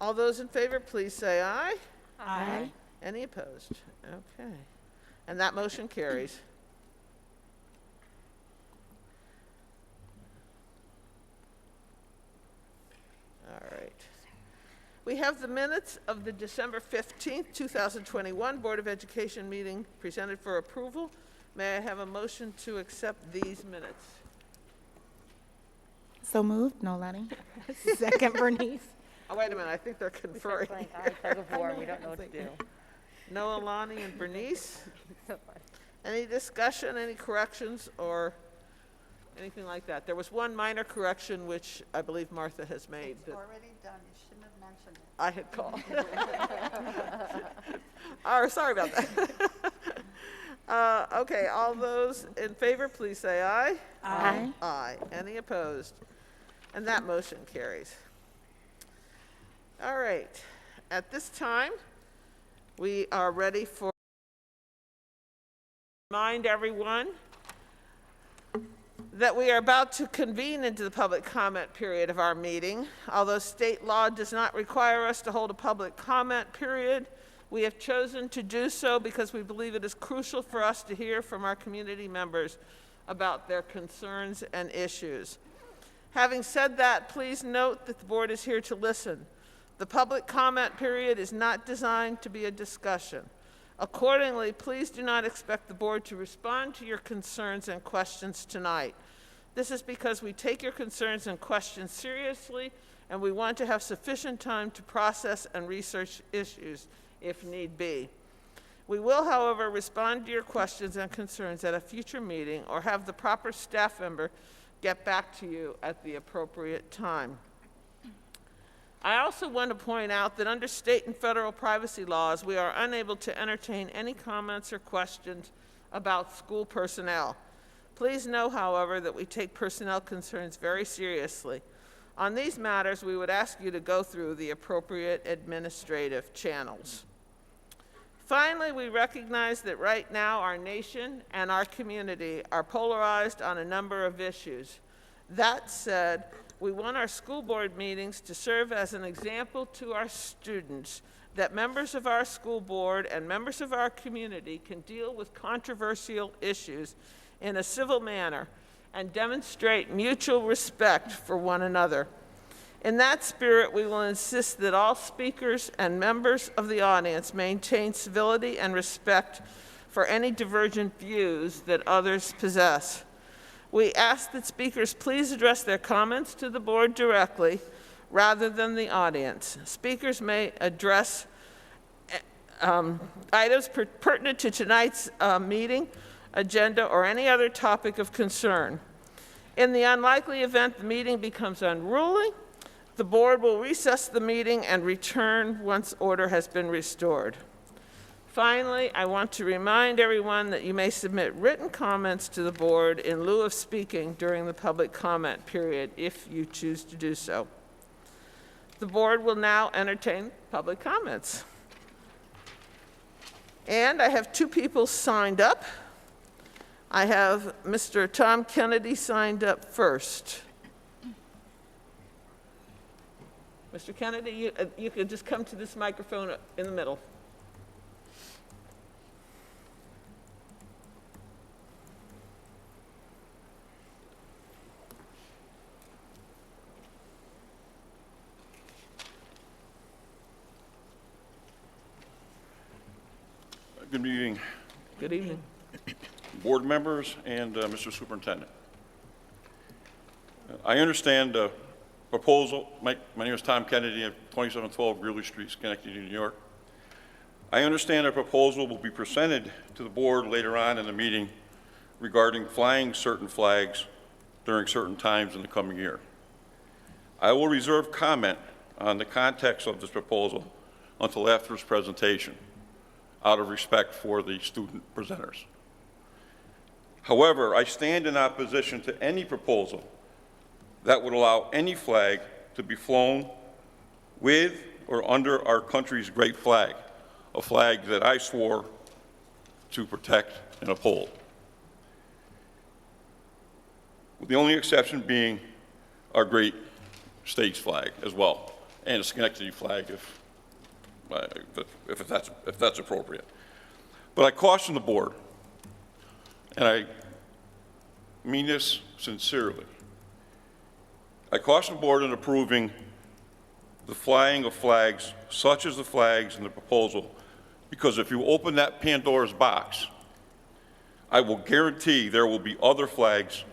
All those in favor, please say aye. Aye. Any opposed? Okay. And that motion carries. All right. We have the minutes of the December 15th, 2021 Board of Education meeting presented for approval. May I have a motion to accept these minutes? So moved, Nolani. Second, Bernice. Oh, wait a minute, I think they're conferring. Tug of war, we don't know what to do. Noah, Lonnie, and Bernice. Any discussion, any corrections, or anything like that? There was one minor correction, which I believe Martha has made. It's already done. You shouldn't have mentioned it. I had called. Oh, sorry about that. Okay, all those in favor, please say aye. Aye. Aye. Any opposed? And that motion carries. All right. At this time, we are ready for remind everyone that we are about to convene into the public comment period of our meeting. Although state law does not require us to hold a public comment period, we have chosen to do so because we believe it is crucial for us to hear from our community members about their concerns and issues. Having said that, please note that the board is here to listen. The public comment period is not designed to be a discussion. Accordingly, please do not expect the board to respond to your concerns and questions tonight. This is because we take your concerns and questions seriously, and we want to have sufficient time to process and research issues if need be. We will, however, respond to your questions and concerns at a future meeting or have the proper staff member get back to you at the appropriate time. I also want to point out that under state and federal privacy laws, we are unable to entertain any comments or questions about school personnel. Please know, however, that we take personnel concerns very seriously. On these matters, we would ask you to go through the appropriate administrative channels. Finally, we recognize that right now our nation and our community are polarized on a number of issues. That said, we want our school board meetings to serve as an example to our students that members of our school board and members of our community can deal with controversial issues in a civil manner and demonstrate mutual respect for one another. In that spirit, we will insist that all speakers and members of the audience maintain civility and respect for any divergent views that others possess. We ask that speakers please address their comments to the board directly rather than the audience. Speakers may address items pertinent to tonight's meeting, agenda, or any other topic of concern. In the unlikely event the meeting becomes unruly, the board will recess the meeting and return once order has been restored. Finally, I want to remind everyone that you may submit written comments to the board in lieu of speaking during the public comment period if you choose to do so. The board will now entertain public comments. And I have two people signed up. I have Mr. Tom Kennedy signed up first. Mr. Kennedy, you could just come to this microphone in the middle. Good evening. Good evening. Board members and Mr. Superintendent. I understand the proposal. My name is Tom Kennedy at 2712 Greeley Street, Schenectady, New York. I understand a proposal will be presented to the board later on in the meeting regarding flying certain flags during certain times in the coming year. I will reserve comment on the context of this proposal until after its presentation, out of respect for the student presenters. However, I stand in opposition to any proposal that would allow any flag to be flown with or under our country's great flag, a flag that I swore to protect and uphold. With the only exception being our great state's flag as well, and a Schenectady flag if that's appropriate. But I caution the board, and I mean this sincerely. I caution the board in approving the flying of flags such as the flags in the proposal, because if you open that Pandora's box, I will guarantee there will be other flags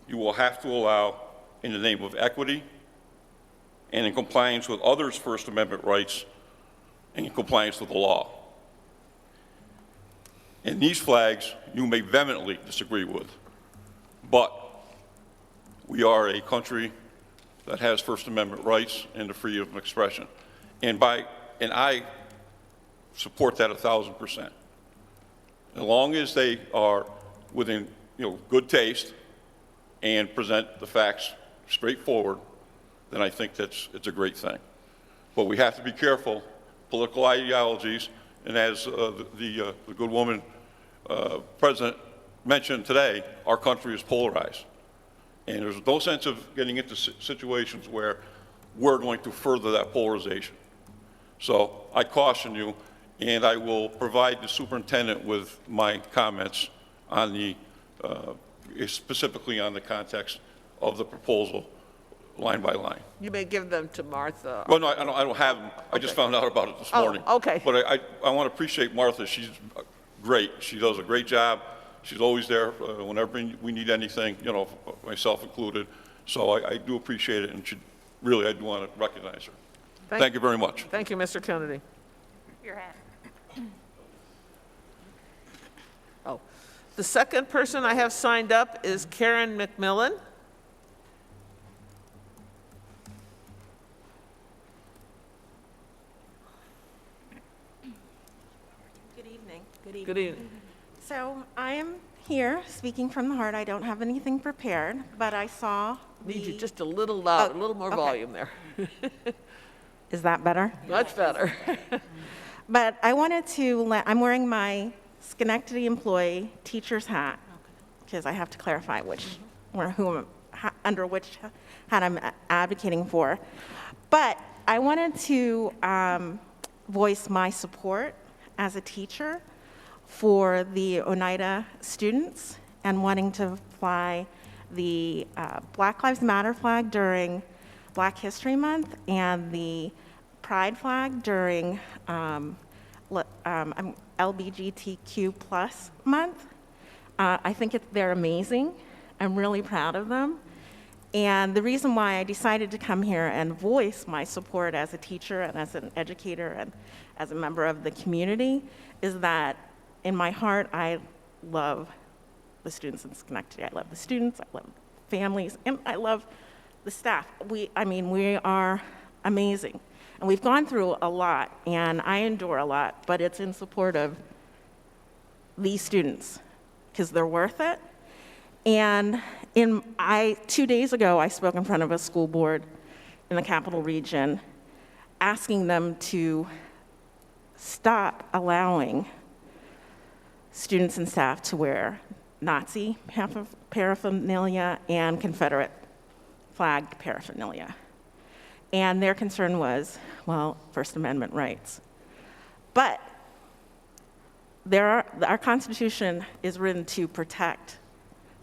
you will have to allow in the name of equity and in compliance with others' First Amendment rights and in compliance with the law. And these flags you may vehemently disagree with, but we are a country that has First Amendment rights and the freedom of expression. And I support that 1,000%. As long as they are within, good taste and present the facts straightforward, then I think it's a great thing. But we have to be careful. Political ideologies, and as the good woman president mentioned today, our country is polarized. And there's no sense of getting into situations where we're going to further that polarization. So I caution you, and I will provide the superintendent with my comments on the, specifically on the context of the proposal, line by line. You may give them to Martha. Well, no, I don't have them. I just found out about it this morning. Okay. But I want to appreciate Martha. She's great. She does a great job. She's always there whenever we need anything, myself included. So I do appreciate it, and I do want to recognize her. Thank you very much. Thank you, Mr. Kennedy. Your hat. Oh, the second person I have signed up is Karen Mcmillan. Good evening. Good evening. So I am here speaking from the heart. I don't have anything prepared, but I saw Need you just a little loud, Oh, a little more okay. volume there. Is that better? Much better. But I wanted to I'm wearing my Schenectady employee teacher's hat, because I have to clarify under which hat I'm advocating for. But I wanted to voice my support as a teacher for the Oneida students and wanting to fly the Black Lives Matter flag during Black History Month and the Pride flag during LGBTQ plus month. I think they're amazing. I'm really proud of them. And the reason why I decided to come here and voice my support as a teacher and as an educator and as a member of the community is that in my heart, I love the students in Schenectady. I love the students, I love families, and I love the staff. We are amazing. And we've gone through a lot, and I endure a lot, but it's in support of these students, because they're worth it. And 2 days ago, I spoke in front of a school board in the Capital Region, asking them to stop allowing students and staff to wear Nazi paraphernalia and Confederate flag paraphernalia. And their concern was, well, First Amendment rights. But our Constitution is written to protect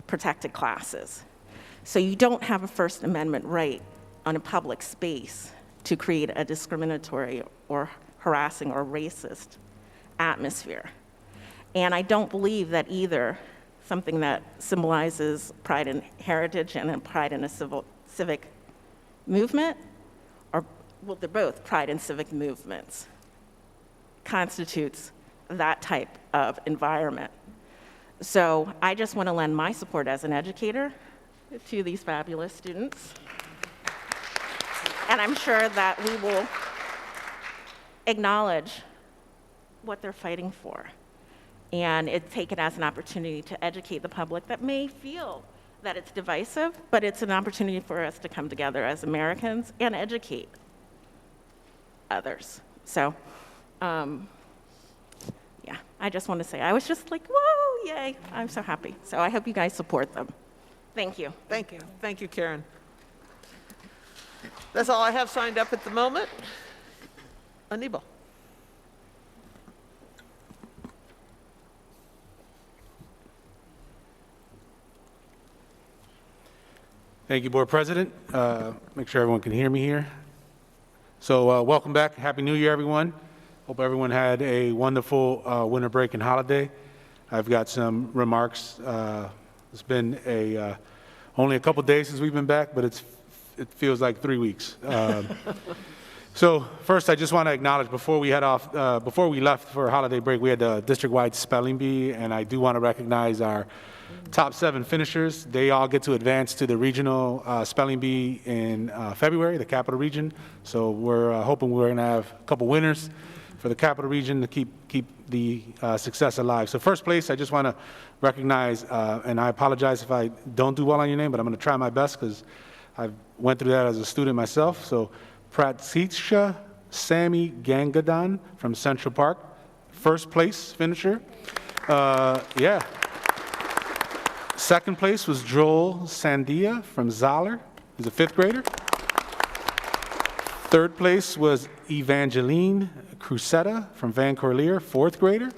protected classes. So you don't have a First Amendment right on a public space to create a discriminatory or harassing or racist atmosphere. And I don't believe that either something that symbolizes pride in heritage and pride in a civic movement, or, well, they're both pride in civic movements, constitutes that type of environment. So I just want to lend my support as an educator to these fabulous students. And I'm sure that we will acknowledge what they're fighting for and take it as an opportunity to educate the public that may feel that it's divisive, but it's an opportunity for us to come together as Americans and educate others. So, yeah, I just want to say, I was just like, whoa, yay, I'm so happy. So I hope you guys support them. Thank you. Thank you. Thank you, Karen. That's all I have signed up at the moment. Anibal. Thank you, Board President. Make sure everyone can hear me here. So welcome back. Happy New Year, everyone. Hope everyone had a wonderful winter break and holiday. I've got some remarks. It's been only a couple days since we've been back, but it feels like 3 weeks. So first, I just want to acknowledge before we left for holiday break, we had the district-wide spelling bee, and I do want to recognize our top 7 finishers. They all get to advance to the regional spelling bee in February, the capital region. So we're hoping we're going to have a couple winners for the capital region to keep the success alive. So first place, I just want to recognize, and I apologize if I don't do well on your name, but I'm going to try my best because I went through that as a student myself. So Pratisha Sammy Gangadhan from Central Park, first place finisher. Yeah. Second place was Joel Sandia from Zoller. He's a 5th grader. Third place was Evangeline Crusetta from Van Corlear, 4th grader.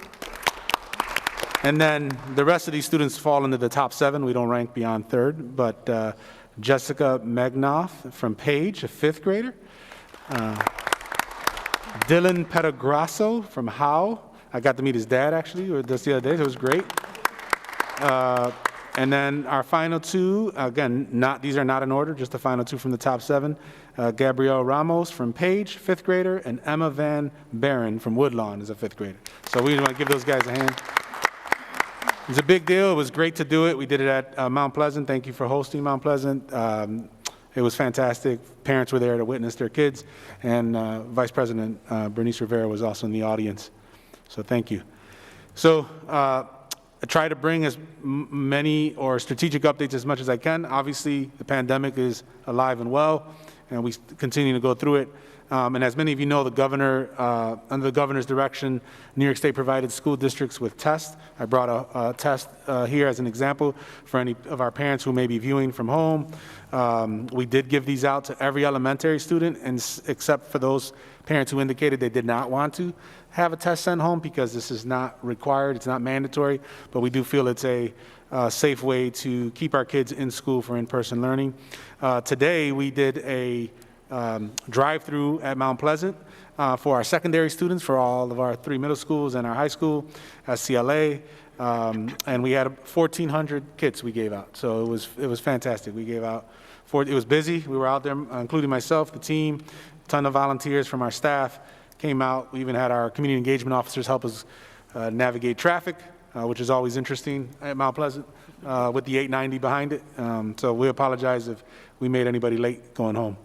And then the rest of these students fall into the top 7. We don't rank beyond 3rd, but Jessica Magnoff from Page, a 5th grader. Dylan Petagrasso from Howe. I got to meet his dad actually just the other day. It was great. And then our final 2, again, these are not in order, just the final 2 from the top 7. Gabrielle Ramos from Page, 5th grader, and Emma Van Barren from Woodlawn is a 5th grader. So we want to give those guys a hand. It's a big deal. It was great to do it. We did it at Mount Pleasant. Thank you for hosting Mount Pleasant. It was fantastic. Parents were there to witness their kids, and Vice President Bernice Rivera was also in the audience. So thank you. So I try to bring as many or strategic updates as much as I can. Obviously, the pandemic is alive and well, and we continue to go through it. And as many of you know, the governor, under the governor's direction, New York State provided school districts with tests. I brought a test here as an example for any of our parents who may be viewing from home. We did give these out to every elementary student, and except for those parents who indicated they did not want to have a test sent home because this is not required, it's not mandatory, but we do feel it's a safe way to keep our kids in school for in-person learning. Today, we did a drive-through at Mount Pleasant for our secondary students, for all of our 3 middle schools and our high school at CLA, and we had 1,400 kits we gave out. So it was fantastic. We gave out it was busy. We were out there, including myself, the team, a ton of volunteers from our staff came out. We even had our community engagement officers help us navigate traffic, which is always interesting at Mount Pleasant, with the 890 behind it. So we apologize if we made anybody late going home.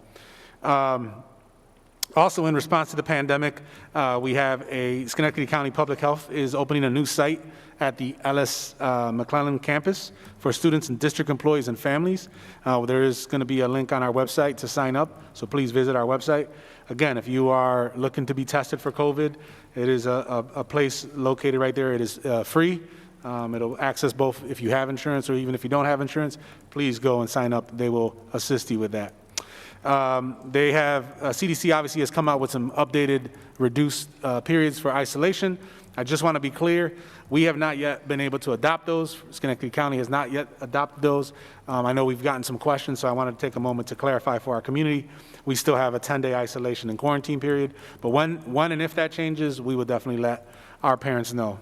Also, in response to the pandemic, we have Schenectady County Public Health is opening a new site at the Mcmillan campus for students and district employees and families. There is going to be a link on our website to sign up, so please visit our website. Again, if you are looking to be tested for COVID, it is a place located right there. It is free. It'll access both if you have insurance or even if you don't have insurance. Please go and sign up. They will assist you with that. They have, CDC obviously has come out with some updated reduced periods for isolation. I just want to be clear, we have not yet been able to adopt those. Schenectady County has not yet adopted those. I know we've gotten some questions, so I wanted to take a moment to clarify for our community. We still have a 10-day isolation and quarantine period, but when and if that changes, we will definitely let our parents know.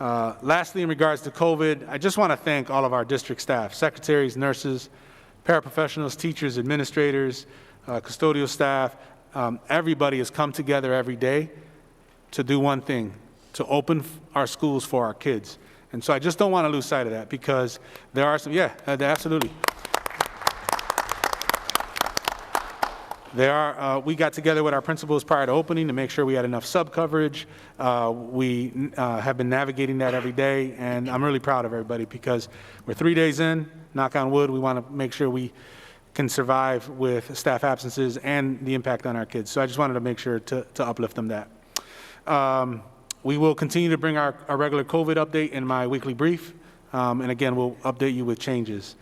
Lastly, in regards to COVID, I just want to thank all of our district staff, secretaries, nurses, paraprofessionals, teachers, administrators, custodial staff. Everybody has come together every day to do one thing, to open our schools for our kids. And so I just don't want to lose sight of that because there are some, absolutely. We got together with our principals prior to opening to make sure we had enough sub coverage. We have been navigating that every day, and I'm really proud of everybody because we're 3 days in, knock on wood, we want to make sure we can survive with staff absences and the impact on our kids. So I just wanted to make sure to uplift them that. We will continue to bring our regular COVID update in my weekly brief, and again, we'll update you with changes.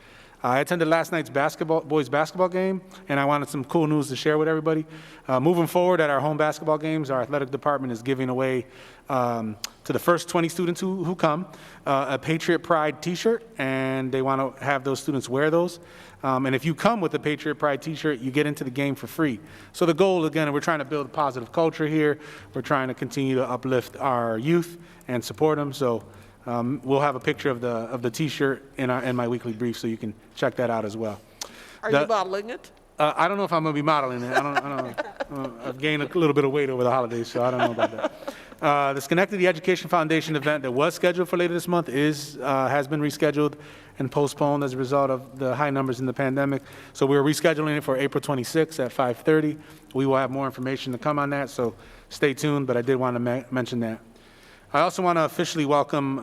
I attended last night's boys basketball game, and I wanted some cool news to share with everybody. Moving forward at our home basketball games, our athletic department is giving away to the first 20 students who come a Patriot Pride t-shirt, and they want to have those students wear those. And if you come with a Patriot Pride t-shirt, you get into the game for free. So the goal, again, we're trying to build a positive culture here. We're trying to continue to uplift our youth and support them. So we'll have a picture of the t-shirt in my weekly brief, so you can check that out as well. Are you modeling it? I don't know if I'm going to be modeling it. I don't I've gained a little bit of weight over the holidays, so I don't know about that. The Schenectady Education Foundation event that was scheduled for later this month has been rescheduled and postponed as a result of the high numbers in the pandemic. So we're rescheduling it for April 26th at 5:30. We will have more information to come on that, so stay tuned, but I did want to mention that. I also want to officially welcome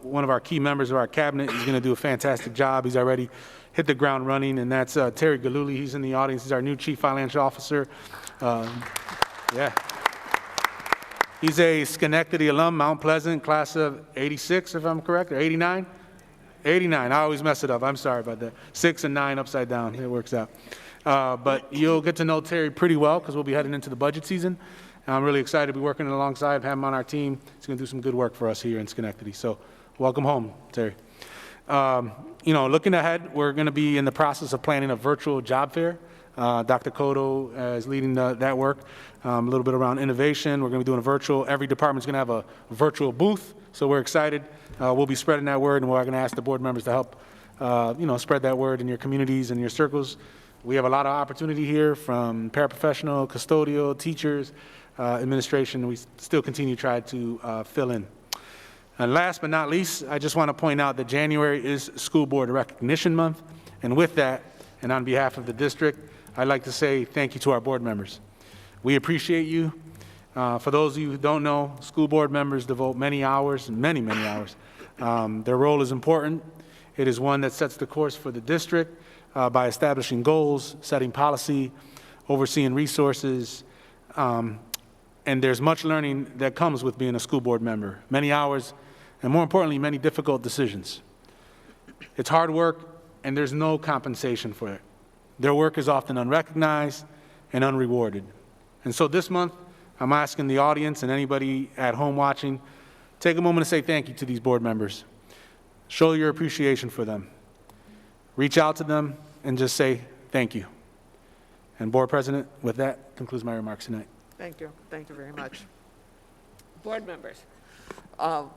one of our key members of our cabinet. He's going to do a fantastic job. He's already hit the ground running, and that's Terry Galuli. He's in the audience. He's our new Chief Financial Officer. Yeah. He's a Schenectady alum, Mount Pleasant, class of 86, if I'm correct, or 89? 89. I always mess it up. I'm sorry about that. 6 and 9 upside down. It works out. But you'll get to know Terry pretty well because we'll be heading into the budget season. And I'm really excited to be working alongside him on our team. He's going to do some good work for us here in Schenectady. So welcome home, Terry. Looking ahead, we're going to be in the process of planning a virtual job fair. Dr. Cotto is leading that work. A little bit around innovation. We're going to be doing a virtual. Every department's going to have a virtual booth, so we're excited. We'll be spreading that word, and we're going to ask the board members to help, spread that word in your communities and your circles. We have a lot of opportunity here from paraprofessional, custodial, teachers, administration. We still continue to try to fill in. And last but not least, I just want to point out that January is School Board Recognition Month, and with that, and on behalf of the district, I'd like to say thank you to our board members. We appreciate you. For those of you who don't know, school board members devote many hours, many hours. Their role is important. It is one that sets the course for the district by establishing goals, setting policy, overseeing resources, and there's much learning that comes with being a school board member. Many hours, and more importantly, many difficult decisions. It's hard work, and there's no compensation for it. Their work is often unrecognized and unrewarded. And so this month, I'm asking the audience and anybody at home watching, take a moment to say thank you to these board members. Show your appreciation for them. Reach out to them and just say thank you. And Board President, with that, concludes my remarks tonight. Thank you. Thank you very much. Board members,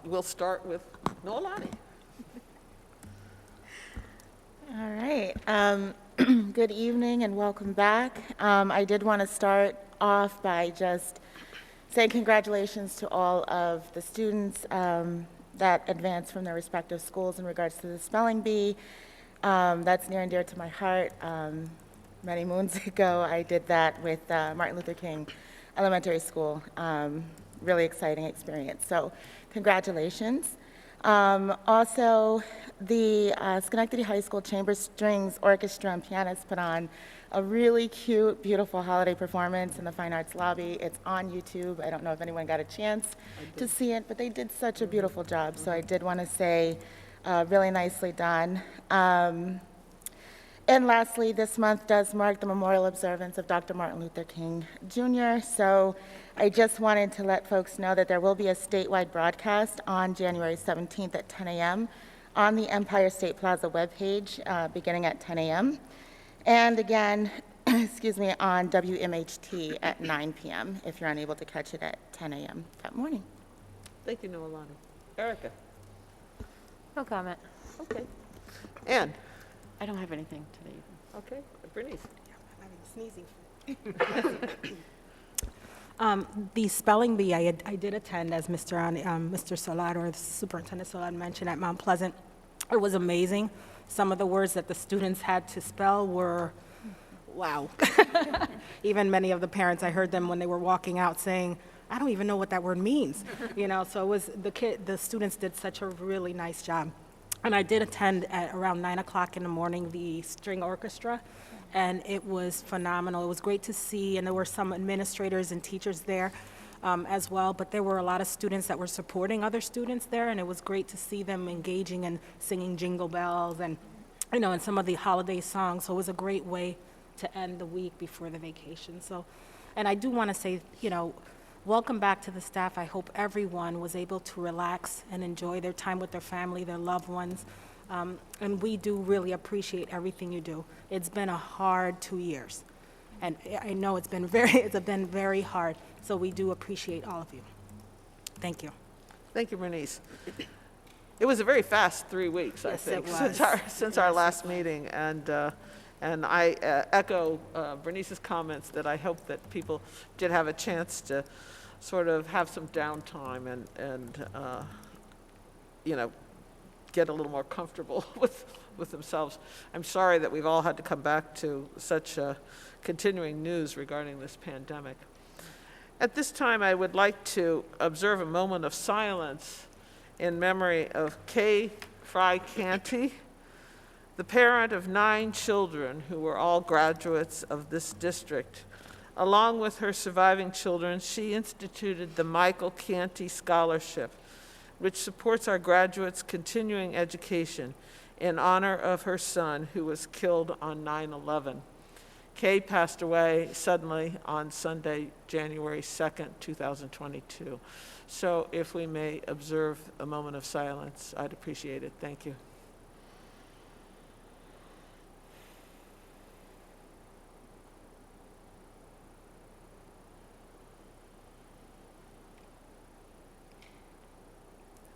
we'll start with Noelani. All right. Good evening and welcome back. I did want to start off by just saying congratulations to all of the students that advanced from their respective schools in regards to the spelling bee. That's near and dear to my heart. Many moons ago, I did that with Martin Luther King Elementary School. Really exciting experience. So congratulations. Also, the Schenectady High School Chamber Strings Orchestra and Pianists put on a really cute, beautiful holiday performance in the Fine Arts Lobby. It's on YouTube. I don't know if anyone got a chance to see it, but they did such a beautiful job. So I did want to say really nicely done. And lastly, this month does mark the memorial observance of Dr. Martin Luther King Jr. So I just wanted to let folks know that there will be a statewide broadcast on January 17th at 10 a.m. on the Empire State Plaza webpage beginning at 10 a.m. And again, excuse me, on WMHT at 9 p.m. if you're unable to catch it at 10 a.m. that morning. Thank you, Noelani. Erica. No comment. Okay. Ann. I don't have anything today. Okay. Bernice. The spelling bee, I did attend, as Mr. Solar, or the Superintendent Solar mentioned, at Mount Pleasant. It was amazing. Some of the words that the students had to spell were, wow. Even many of the parents, I heard them when they were walking out saying, I don't even know what that word means. So it was, the students did such a really nice job. And I did attend at around 9 o'clock in the morning the string orchestra, and it was phenomenal. It was great to see, and there were some administrators and teachers there as well, but there were a lot of students that were supporting other students there, and it was great to see them engaging and singing Jingle Bells and and some of the holiday songs. So it was a great way to end the week before the vacation. So, and I do want to say, welcome back to the staff. I hope everyone was able to relax and enjoy their time with their family, their loved ones. And we do really appreciate everything you do. It's been a hard 2 years. And I know it's been very hard. So we do appreciate all of you. Thank you. Thank you, Bernice. It was a very fast 3 weeks, I Yes, think, it was. since our last meeting. And I echo Bernice's comments that I hope that people did have a chance to sort of have some downtime and get a little more comfortable with themselves. I'm sorry that we've all had to come back to such continuing news regarding this pandemic. At this time, I would like to observe a moment of silence in memory of Kay Fry Canty, the parent of 9 children who were all graduates of this district. Along with her surviving children, she instituted the Michael Canty Scholarship, which supports our graduates' continuing education in honor of her son who was killed on 9/11. Kay passed away suddenly on Sunday, January 2nd, 2022. So if we may observe a moment of silence, I'd appreciate it. Thank you.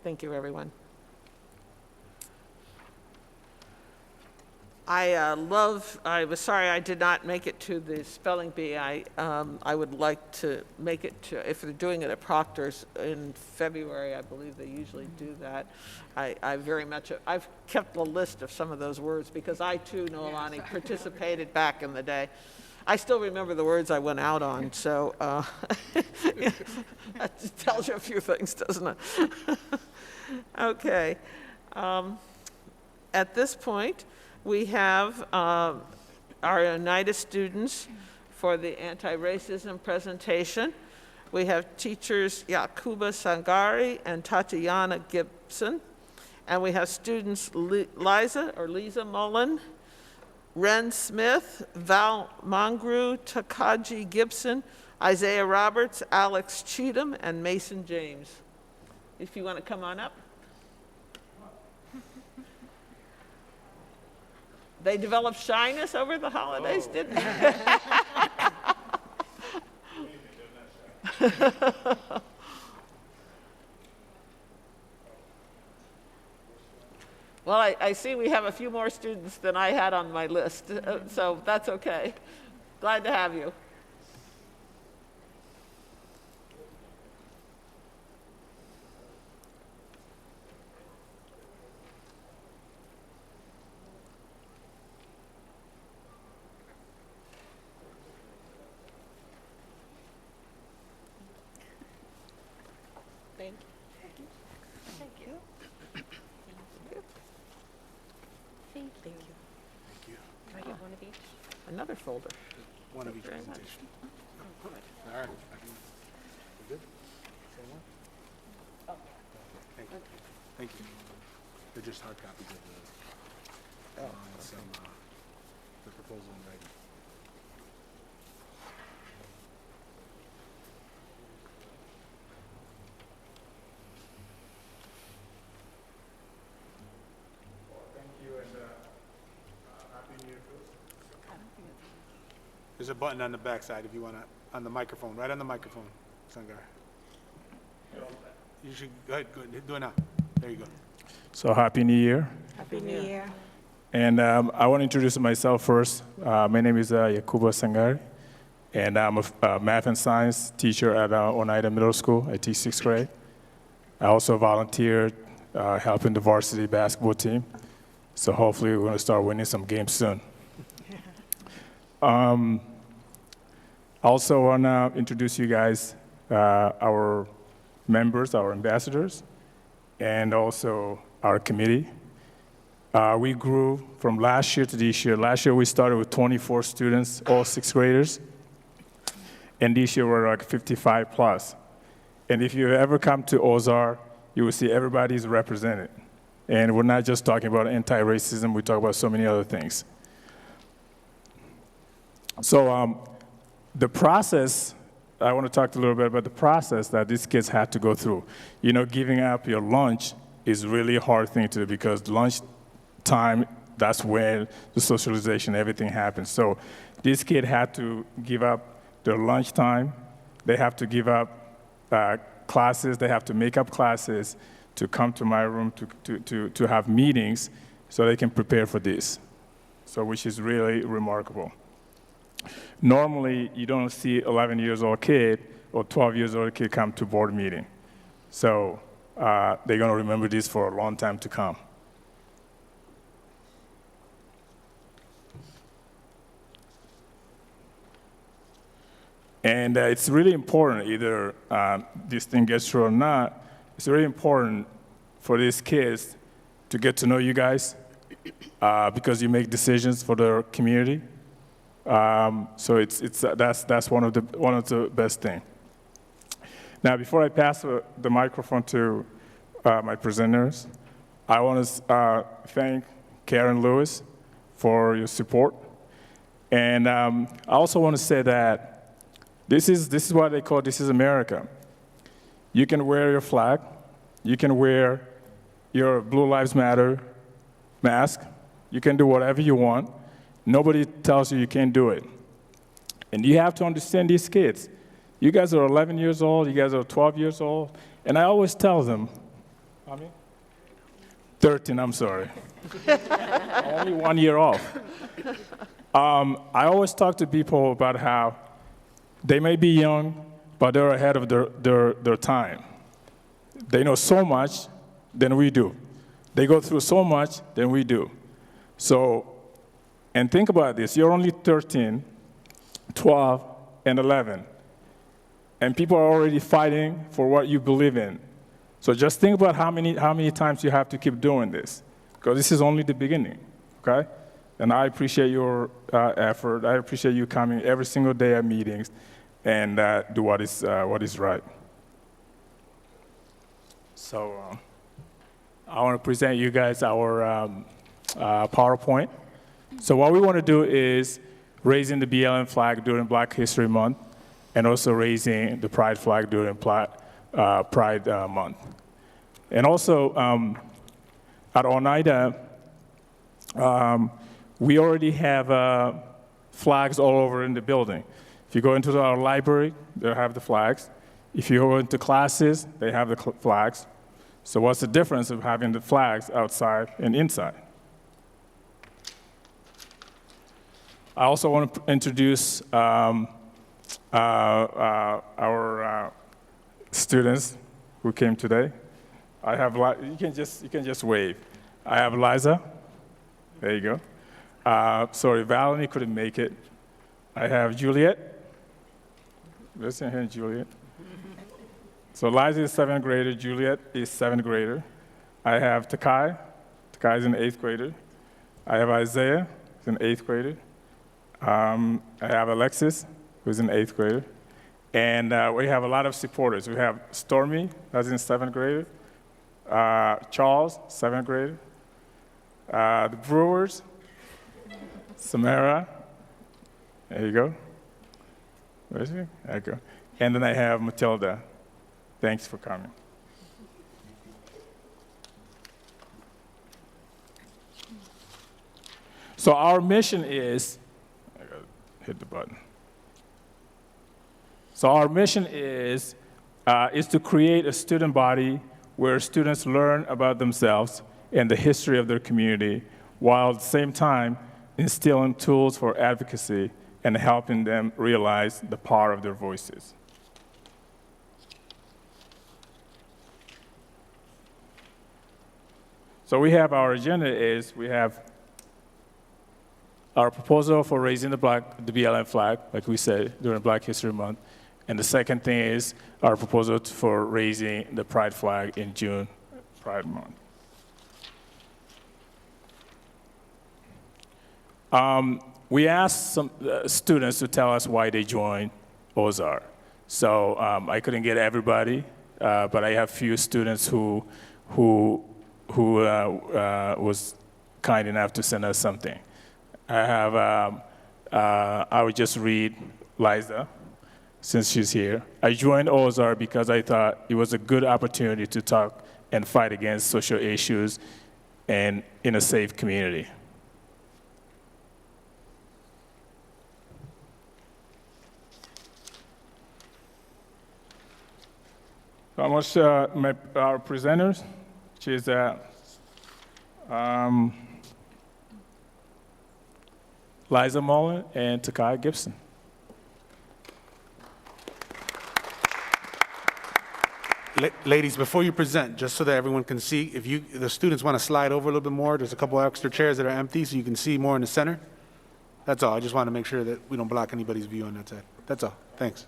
Thank you, everyone. I was sorry I did not make it to the spelling bee. I would like to make it to, if they're doing it at Proctor's in February, I believe they usually do that. I've kept a list of some of those words because I too, Noelani, participated back in the day. I still remember the words I went out on, so that tells you a few things, doesn't it? Okay. At this point, we have our Oneida students for the anti-racism presentation. We have teachers Yakuba Sangari and Tatiana Gibson. And we have students Lisa Mullen, Ren Smith, Val Mongru, Takaji Gibson, Isaiah Roberts, Alex Cheatham, and Mason James. If you want to come on up. They developed shyness over the holidays, didn't they? Well, I see we have a few more students than I had on my list, so that's okay. Glad to have you. Thank you. Thank you. Thank you. Thank you. Do I get one of each? Another folder. One of each Very much. presentation. All right. You good? Same one? Oh. Thank you. Thank you. They're just hard copies of the, the proposal in writing. There's a button on the back side if you want to, on the microphone, right on the microphone, Sangar. You should, go ahead, do it now. There you go. So Happy New Year. Happy New Year. And I want to introduce myself first. My name is Yakuba Sangari, and I'm a math and science teacher at Oneida Middle School. I teach 6th grade. I also volunteered helping the varsity basketball team. So hopefully we're going to start winning some games soon. I also want to introduce you guys, our members, our ambassadors, and also our committee. We grew from last year to this year. Last year we started with 24 students, all 6th graders. And this year we're like 55 plus. And if you ever come to Ozar, you will see everybody's represented. And we're not just talking about anti-racism, we talk about so many other things. So the process, I want to talk a little bit about the process that these kids had to go through. You know, giving up your lunch is really a hard thing to do because lunch time, that's where the socialization, everything happens. So this kid had to give up their lunch time. They have to give up classes. They have to make up classes to come to my room to have meetings so they can prepare for this. So which is really remarkable. Normally, you don't see 11 years old kid or 12 years old kid come to board meeting. So they're going to remember this for a long time to come. And it's really important, either this thing gets through or not, it's really important for these kids to get to know you guys because you make decisions for their community. So that's one of the best things. Now, before I pass the microphone to my presenters, I want to thank Karen Lewis for your support. And I also want to say that this is what they call This is America. You can wear your flag. You can wear your Blue Lives Matter mask. You can do whatever you want. Nobody tells you you can't do it. And you have to understand these kids. You guys are 11 years old. You guys are 12 years old. And I always tell them, 13, I'm sorry. Only 1 year off. I always talk to people about how they may be young, but they're ahead of their time. They know so much than we do. They go through so much than we do. So, and think about this, you're only 13, 12, and 11. And people are already fighting for what you believe in. So just think about how many times you have to keep doing this, because this is only the beginning, okay? And I appreciate your effort. I appreciate you coming every single day at meetings and do what is right. So I want to present you guys our PowerPoint. So what we want to do is raising the BLM flag during Black History Month and also raising the Pride flag during Pride Month. And also at Oneida, we already have flags all over in the building. If you go into our library, they have the flags. If you go into classes, they have the flags. So what's the difference of having the flags outside and inside? I also want to introduce our students who came today. I have, you can just wave. I have Liza. There you go. Sorry, Valerie couldn't make it. I have Juliet. Listen here, Juliet. So Liza is 7th grader, Juliet is 7th grader. I have Takai. Takai is an 8th grader. I have Isaiah, who's an 8th grader. I have Alexis, who's an 8th grader. And we have a lot of supporters. We have Stormy, that's in 7th grade. Charles, 7th grader. The Brewers, Samara. There you go. Where is he? There you go. And then I have Matilda. Thanks for coming. So our mission is, I gotta hit the button. So our mission is to create a student body where students learn about themselves and the history of their community, while at the same time instilling tools for advocacy and helping them realize the power of their voices. So we have our agenda is, we have our proposal for raising the BLM flag, like we said, during Black History Month. And the second thing is our proposal for raising the Pride flag in June, Pride Month. We asked some students to tell us why they joined Ozark. So I couldn't get everybody, but I have few students who who was kind enough to send us something. I would just read Liza, since she's here. I joined Ozark because I thought it was a good opportunity to talk and fight against social issues and in a safe community. Almost our presenters, which is Liza Mullen and Takai Gibson. Ladies, before you present, just so that everyone can see, if the students want to slide over a little bit more, there's a couple extra chairs that are empty so you can see more in the center. That's all. I just want to make sure that we don't block anybody's view on that side. That's all. Thanks.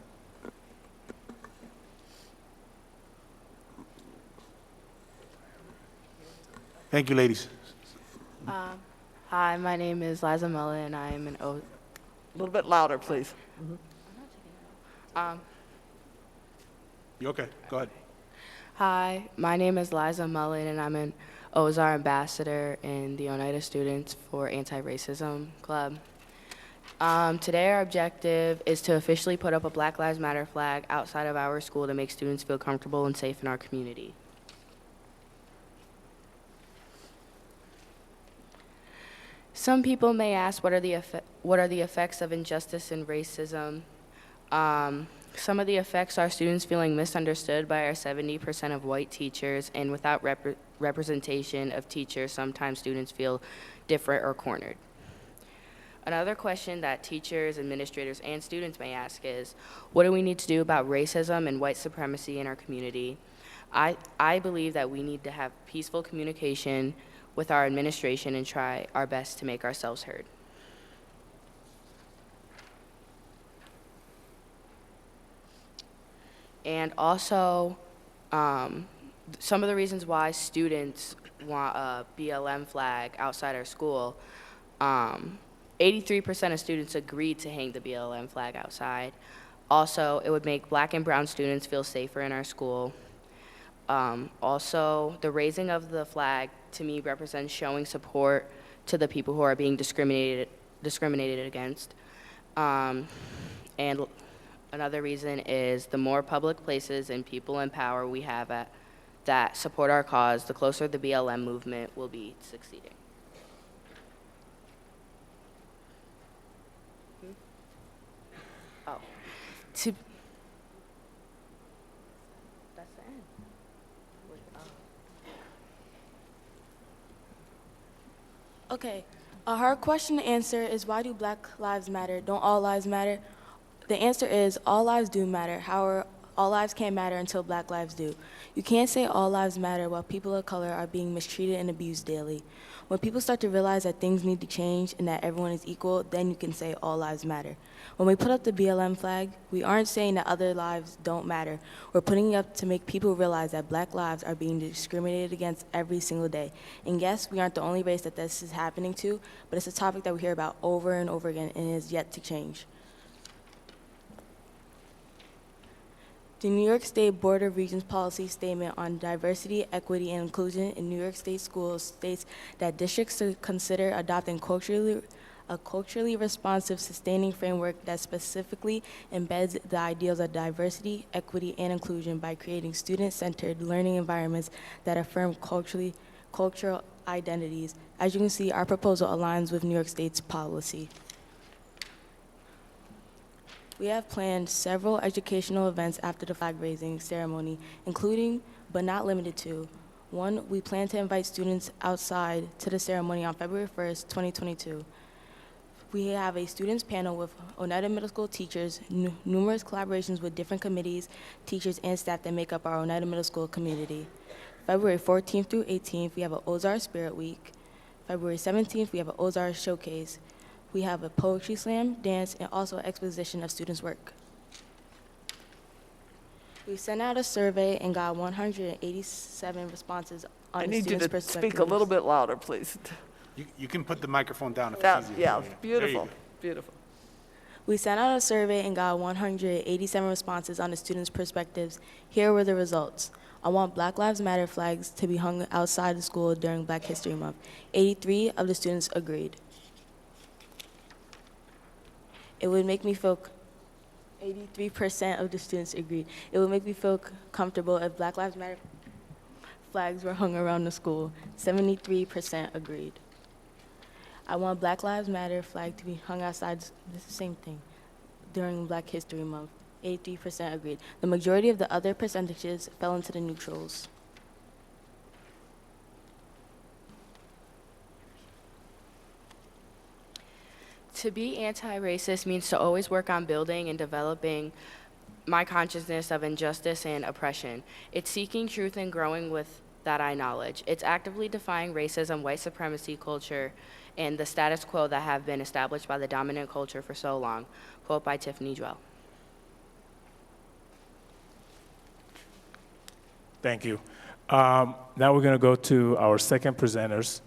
Thank you, ladies. Hi, my name is Liza Mullen, and I am A little bit louder, please. You okay? Go ahead. Hi, my name is Liza Mullen, and I'm an Ozark ambassador in the Oneida Students for Anti-Racism Club. Today, our objective is to officially put up a Black Lives Matter flag outside of our school to make students feel comfortable and safe in our community. Some people may ask, what are the effects of injustice and racism? Some of the effects are students feeling misunderstood by our 70% of white teachers, and without representation of teachers, sometimes students feel different or cornered. Another question that teachers, administrators, and students may ask is, what do we need to do about racism and white supremacy in our community? I believe that we need to have peaceful communication with our administration and try our best to make ourselves heard. And also, some of the reasons why students want a BLM flag outside our school, 83% of students agreed to hang the BLM flag outside. Also, it would make Black and brown students feel safer in our school. Also, the raising of the flag, to me, represents showing support to the people who are being discriminated against. And another reason is the more public places and people in power we have that support our cause, the closer the BLM movement will be succeeding. Oh, that's the end. Okay, a hard question to answer is, why do Black lives matter? Don't all lives matter? The answer is, all lives do matter. However, all lives can't matter until Black lives do. You can't say all lives matter while people of color are being mistreated and abused daily. When people start to realize that things need to change and that everyone is equal, then you can say all lives matter. When we put up the BLM flag, we aren't saying that other lives don't matter. We're putting it up to make people realize that Black lives are being discriminated against every single day. And yes, we aren't the only race that this is happening to, but it's a topic that we hear about over and over again and is yet to change. The New York State Board of Regents policy statement on diversity, equity, and inclusion in New York State schools states that districts should consider adopting a culturally responsive, sustaining framework that specifically embeds the ideals of diversity, equity, and inclusion by creating student-centered learning environments that affirm cultural identities. As you can see, our proposal aligns with New York State's policy. We have planned several educational events after the flag-raising ceremony, including, but not limited to, 1, we plan to invite students outside to the ceremony on February 1st, 2022. We have a students panel with Oneida Middle School teachers, numerous collaborations with different committees, teachers, and staff that make up our Oneida Middle School community. February 14th through 18th, we have an Ozark Spirit Week. February 17th, we have an Ozark Showcase. We have a poetry slam, dance, and also an exposition of students' work. We sent out a survey and got 187 responses on I the need you students' to perspectives. speak a little bit louder, please. You can put the microphone down if Yeah, it's easier. yeah, There you beautiful, go. beautiful. We sent out a survey and got 187 responses on the students' perspectives. Here were the results. I want Black Lives Matter flags to be hung outside the school during Black History Month. 83 of the students agreed. It would make me feel 83% of the students agreed. It would make me feel comfortable if Black Lives Matter flags were hung around the school. 73% agreed. I want Black Lives Matter flag to be hung outside, the same thing, during Black History Month. 83% agreed. The majority of the other percentages fell into the neutrals. To be anti-racist means to always work on building and developing my consciousness of injustice and oppression. It's seeking truth and growing with that I knowledge. It's actively defying racism, white supremacy culture, and the status quo that have been established by the dominant culture for so long. Quote by Tiffany Drell. Thank you. Now we're going to go to our second presenters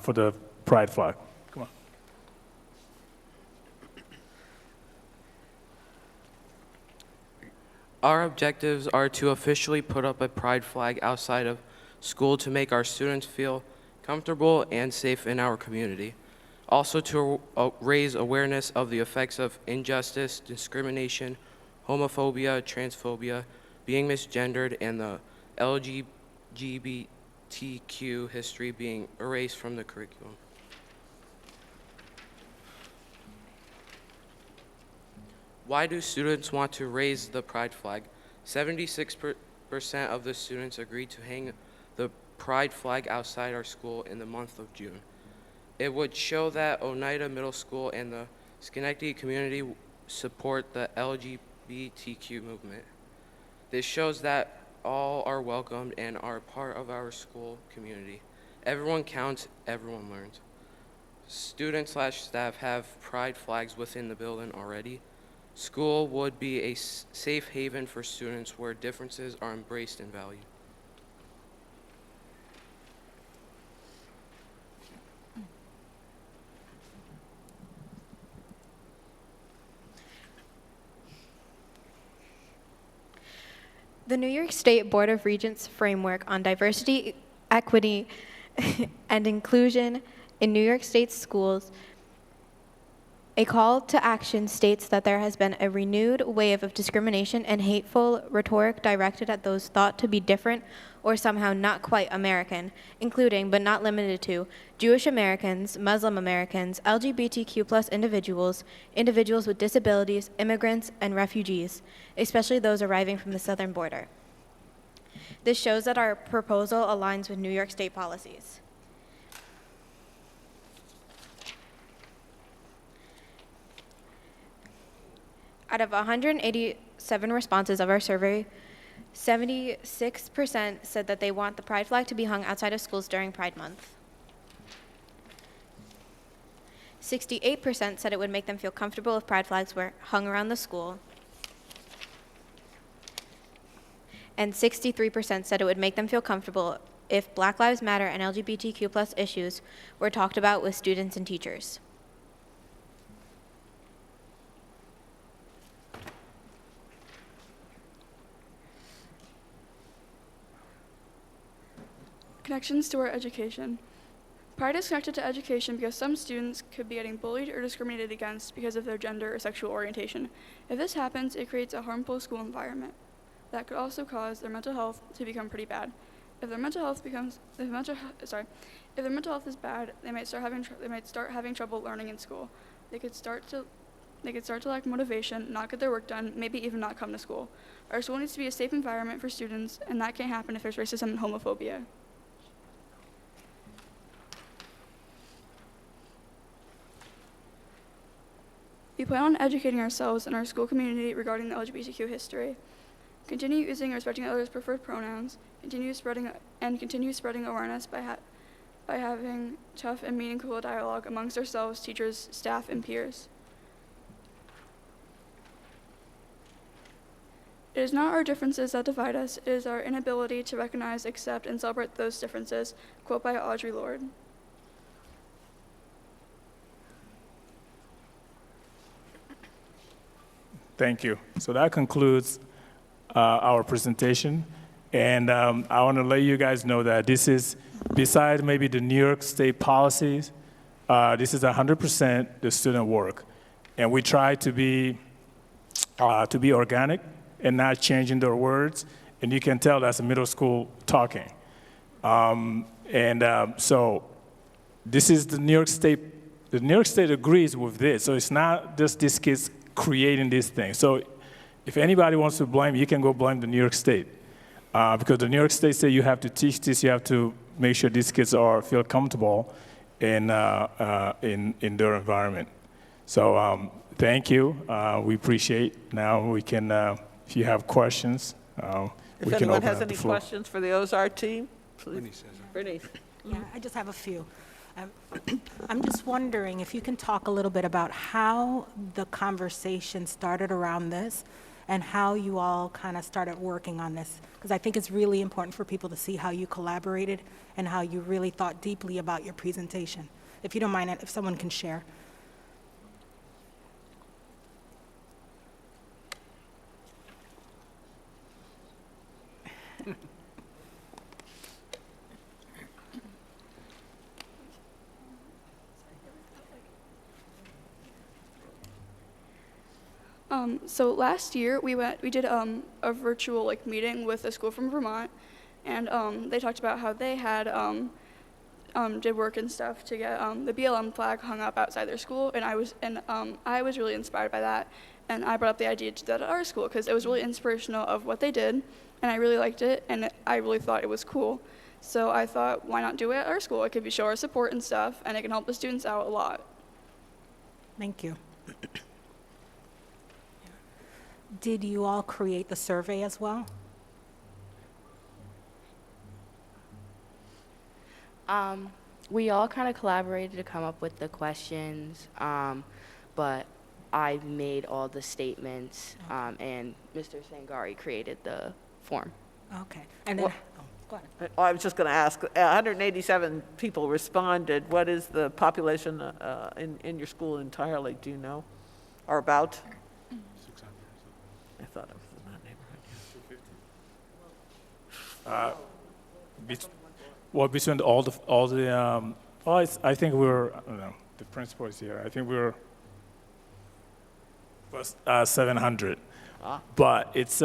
for the Pride flag. Come on. Our objectives are to officially put up a pride flag outside of school to make our students feel comfortable and safe in our community. Also to raise awareness of the effects of injustice, discrimination, homophobia, transphobia, being misgendered, and the Lgbtq history being erased from the curriculum. Why do students want to raise the pride flag? 76% of the students agreed to hang the pride flag outside our school in the month of June. It would show that Oneida Middle School and the Schenectady community support the LGBTQ movement. This shows that all are welcomed and are part of our school community. Everyone counts, everyone learns. Students/staff have pride flags within the building already. School would be a safe haven for students where differences are embraced and valued. The New York State Board of Regents framework on diversity, equity, and inclusion in New York State schools, a call to action states that there has been a renewed wave of discrimination and hateful rhetoric directed at those thought to be different or somehow not quite American, including but not limited to Jewish Americans, Muslim Americans, LGBTQ+ individuals, individuals with disabilities, immigrants, and refugees, especially those arriving from the southern border. This shows that our proposal aligns with New York State policies. Out of 187 responses of our survey, 76% said that they want the pride flag to be hung outside of schools during Pride Month. 68% said it would make them feel comfortable if pride flags were hung around the school. And 63% said it would make them feel comfortable if Black Lives Matter and LGBTQ+ issues were talked about with students and teachers. Connections to our education. Pride is connected to education because some students could be getting bullied or discriminated against because of their gender or sexual orientation. If this happens, it creates a harmful school environment that could also cause their mental health to become pretty bad. If their mental health is bad, they might start having trouble learning in school. They could start to lack motivation, not get their work done, maybe even not come to school. Our school needs to be a safe environment for students, and that can't happen if there's racism and homophobia. We plan on educating ourselves and our school community regarding the LGBTQ history. Continue using and respecting others' preferred pronouns. Continue spreading awareness by having tough and meaningful dialogue amongst ourselves, teachers, staff, and peers. It is not our differences that divide us. It is our inability to recognize, accept, and celebrate those differences. Quote by Audre Lorde. Thank you. So that concludes our presentation. And I want to let you guys know that this is, besides maybe the New York State policies, this is 100% the student work. And we try to be organic and not changing their words. And you can tell that's a middle school talking. So this is the New York State agrees with this. So it's not just these kids creating these things. So if anybody wants to blame, you can go blame the New York State. Because the New York State say you have to teach this, you have to make sure these kids feel comfortable in their environment. So thank you. We appreciate. Now we can, if you have questions, we can open If anyone has up the any floor. questions for the Ozark team, please. Bernice. Yeah, I just have a few. I'm just wondering if you can talk a little bit about how the conversation started around this and how you all kind of started working on this, because I think it's really important for people to see how you collaborated and how you really thought deeply about your presentation. If you don't mind, if someone can share. So last year we did a virtual meeting with a school from Vermont, and they talked about how they had did work and stuff to get the BLM flag hung up outside their school, and I was really inspired by that, and I brought up the idea to do that at our school because it was really inspirational of what they did, and I really liked it, and I really thought it was cool. So I thought, why not do it at our school? It could show our support and stuff, and it can help the students out a lot. Thank you. Did you all create the survey as well? We all kind of collaborated to come up with the questions, but I made all the statements, and Mr. Sangari created the form. Okay. And then, go ahead. I was just going to ask, 187 people responded. What is the population in your school entirely, do you know, or about? I thought it was in that neighborhood. Well, between I think we're, I don't know, the principal is here. I think we're 700. But it's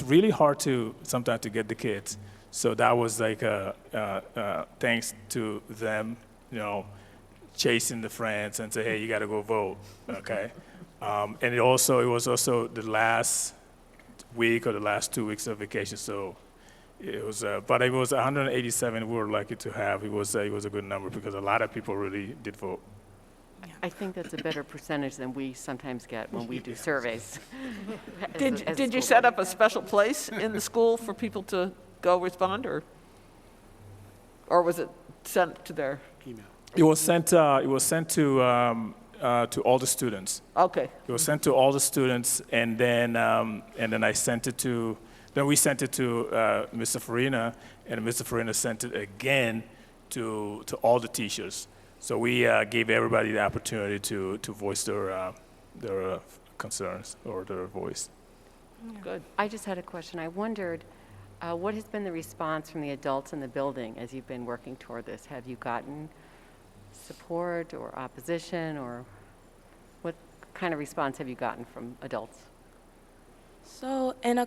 really hard to sometimes to get the kids. So that was like thanks to them, chasing the friends and say, hey, you got to go vote, okay? And it was also the last week or the last 2 weeks of vacation. So it was, but it was 187 we were lucky to have. It was a good number because a lot of people really did vote. I think that's a better percentage than we sometimes get when we do surveys. Did you set up a special place in the school for people to go respond, or was it sent to their email? It was sent to all the students. Okay. It was sent to all the students, and then I sent it to. Then we sent it to Mr. Farina, and Mr. Farina sent it again to all the teachers. So we gave everybody the opportunity to voice their concerns or their voice. Good. I just had a question. I wondered, what has been the response from the adults in the building as you've been working toward this? Have you gotten support or opposition, or what kind of response have you gotten from adults? So in a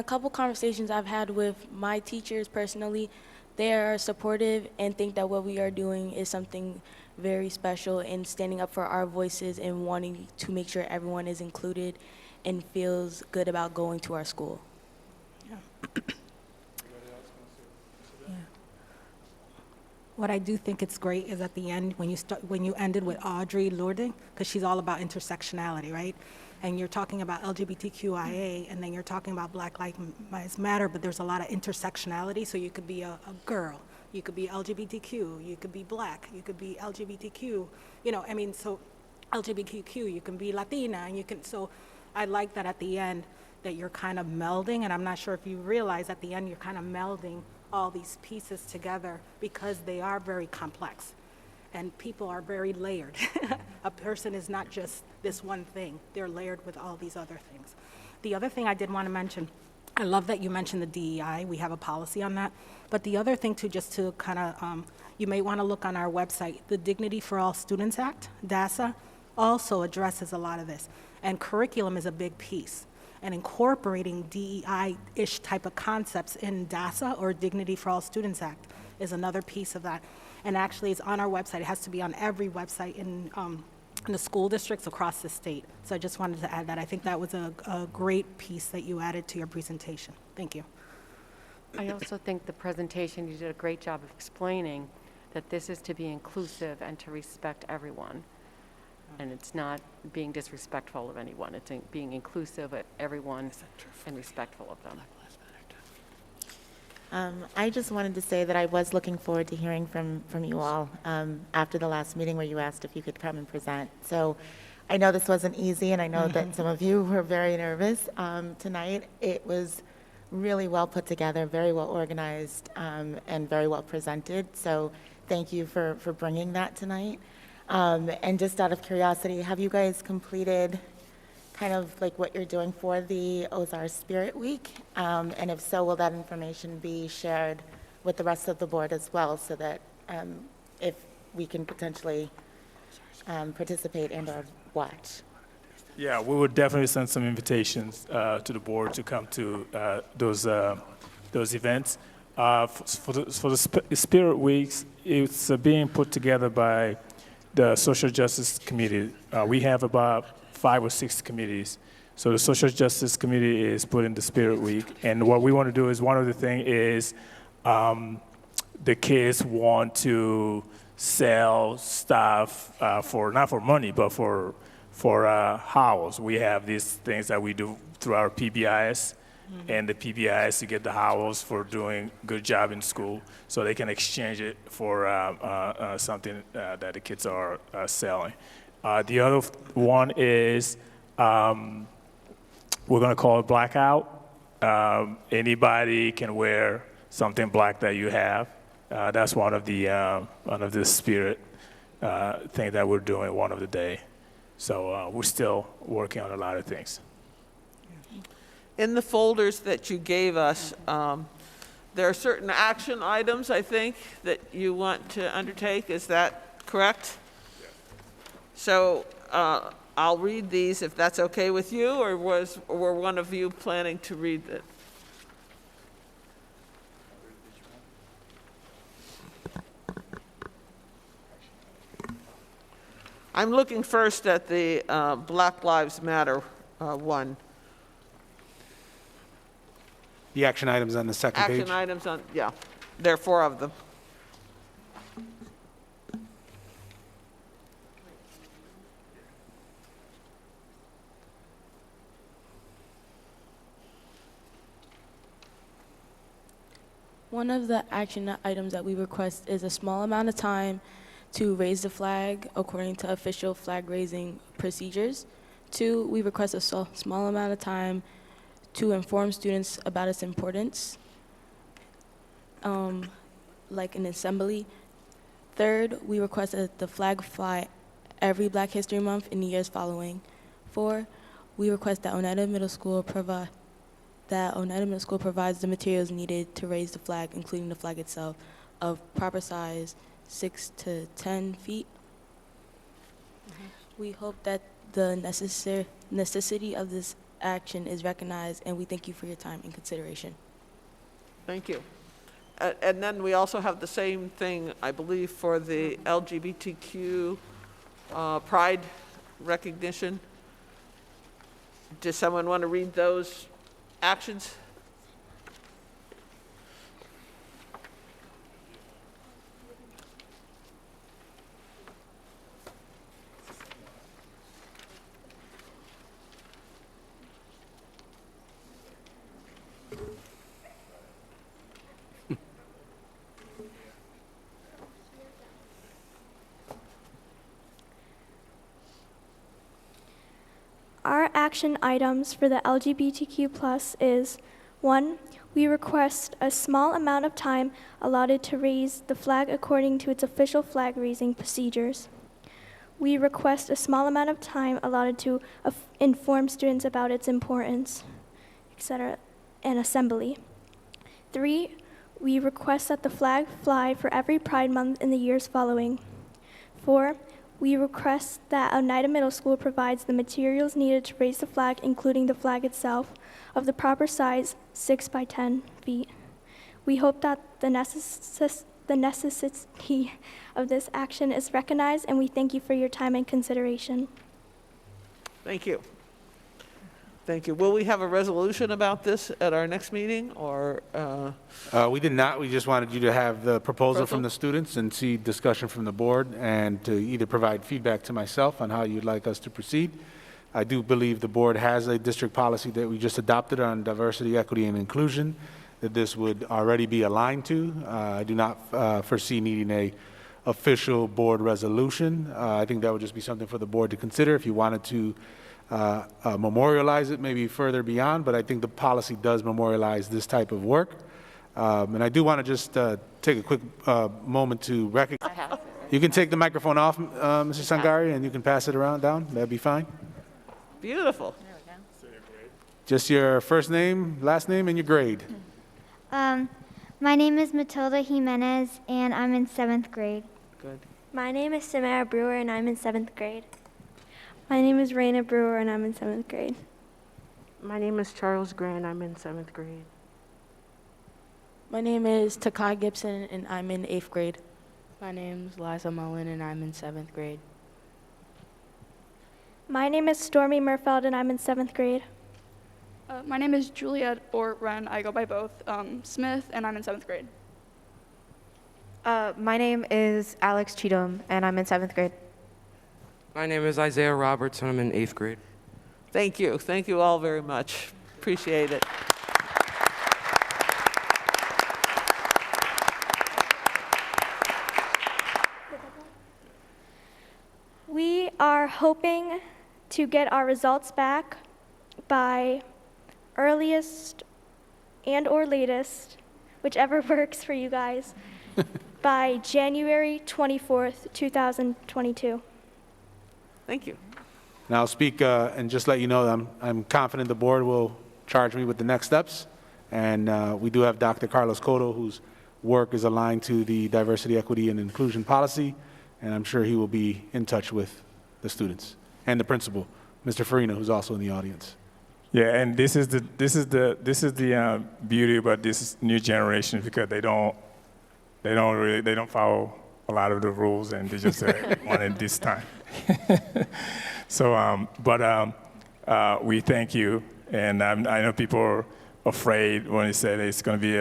couple conversations I've had with my teachers personally, they are supportive and think that what we are doing is something very special and standing up for our voices and wanting to make sure everyone is included and feels good about going to our school. Yeah. What I do think it's great is at the end when you ended with Audrey Lourding, because she's all about intersectionality, right? And you're talking about LGBTQIA, and then you're talking about Black Lives Matter, but there's a lot of intersectionality. So you could be a girl, you could be LGBTQ, you could be Black, you could be LGBTQ, so LGBTQ, you can be Latina, and you can, so I like that at the end that you're kind of melding, and I'm not sure if you realize at the end you're kind of melding all these pieces together because they are very complex. And people are very layered. A person is not just this one thing. They're layered with all these other things. The other thing I did want to mention, I love that you mentioned the DEI. We have a policy on that. But the other thing too, just to kind of, you may want to look on our website, the Dignity for All Students Act, DASA, also addresses a lot of this. And curriculum is a big piece. And incorporating DEI-ish type of concepts in DASA, or Dignity for All Students Act, is another piece of that. And actually, it's on our website. It has to be on every website in the school districts across the state. So I just wanted to add that. I think that was a great piece that you added to your presentation. Thank you. I also think the presentation, you did a great job of explaining that this is to be inclusive and to respect everyone. And it's not being disrespectful of anyone. It's being inclusive of everyone and respectful of them. I just wanted to say that I was looking forward to hearing from you all after the last meeting where you asked if you could come and present. So I know this wasn't easy, and I know that some of you were very nervous tonight. It was really well put together, very well organized, and very well presented. So thank you for bringing that tonight. And just out of curiosity, have you guys completed kind of like what you're doing for the Ozark Spirit Week? And if so, will that information be shared with the rest of the board as well, so that if we can potentially participate and or watch? Yeah, we would definitely send some invitations to the board to come to those events. For the Spirit Weeks, it's being put together by the Social Justice Committee. We have about 5 or 6 committees. So the Social Justice Committee is putting the Spirit Week. And what we want to do is, one of the things is the kids want to sell stuff for, not for money, but for howls. We have these things that we do through our PBIs. And the PBIs to get the howls for doing good job in school, so they can exchange it for something that the kids are selling. The other one is we're going to call it Blackout. Anybody can wear something black that you have. That's one of the spirit thing that we're doing one of the day. So we're still working on a lot of things. In the folders that you gave us, there are certain action items, I think, that you want to undertake. Is that correct? Yes. So I'll read these if that's okay with you, or were one of you planning to read it? I'm looking first at the Black Lives Matter one. The action items on the second page. Action items on, yeah, there are 4 of them. One of the action items that we request is a small amount of time to raise the flag according to official flag raising procedures. 2, we request a small amount of time to inform students about its importance, like an assembly. 3rd, we request that the flag fly every Black History Month in the years following. 4, we request that Oneida Middle School provides the materials needed to raise the flag, including the flag itself, of proper size, 6 to 10 feet. We hope that the necessity of this action is recognized, and we thank you for your time and consideration. Thank you. And then we also have the same thing, I believe, for the LGBTQ pride recognition. Does someone want to read those actions? Our action items for the LGBTQ+ is 1, we request a small amount of time allotted to raise the flag according to its official flag raising procedures. we request a small amount of time allotted to inform students about its importance, etc., and assembly. 3, we request that the flag fly for every Pride Month in the years following. 4, we request that Oneida Middle School provides the materials needed to raise the flag, including the flag itself, of the proper size, 6 by 10 feet. We hope that the necessity of this action is recognized, and we thank you for your time and consideration. Thank you. Thank you. Will we have a resolution about this at our next meeting, or? We did not. We just wanted you to have the proposal from the students and see discussion from the board, and to either provide feedback to myself on how you'd like us to proceed. I do believe the board has a district policy that we just adopted on diversity, equity, and inclusion that this would already be aligned to. I do not foresee needing a official board resolution. I think that would just be something for the board to consider if you wanted to memorialize it maybe further beyond, but I think the policy does memorialize this type of work. And I do want to just take a quick moment to recognize. You can take the microphone off, Mr. Sangari, and you can pass it around down. That'd be fine. Beautiful. Just your first name, last name, and your grade. My name is Matilda Jimenez, and I'm in 7th grade. Good. My name is Samara Brewer, and I'm in 7th grade. My name is Raina Brewer, and I'm in 7th grade. My name is Charles Grant. I'm in 7th grade. My name is Takai Gibson, and I'm in 8th grade. My name's Liza Mullen, and I'm in 7th grade. My name is Stormy Murfeld, and I'm in 7th grade. My name is Juliet or Ren. I go by both Smith, and I'm in 7th grade. My name is Alex Cheatham, and I'm in 7th grade. My name is Isaiah Roberts, and I'm in 8th grade. Thank you. Thank you all very much. Appreciate it. We are hoping to get our results back by earliest and or latest, whichever works for you guys, by January 24th, 2022. Thank you. And I'll speak and just let you know that I'm confident the board will charge me with the next steps. And we do have Dr. Carlos Cotto, whose work is aligned to the diversity, equity, and inclusion policy. And I'm sure he will be in touch with the students and the principal, Mr. Farina, who's also in the audience. Yeah, and this is the beauty about this new generation, because they don't follow a lot of the rules, and they just want it this time. So, we thank you, and I know people are afraid when you said it's going to be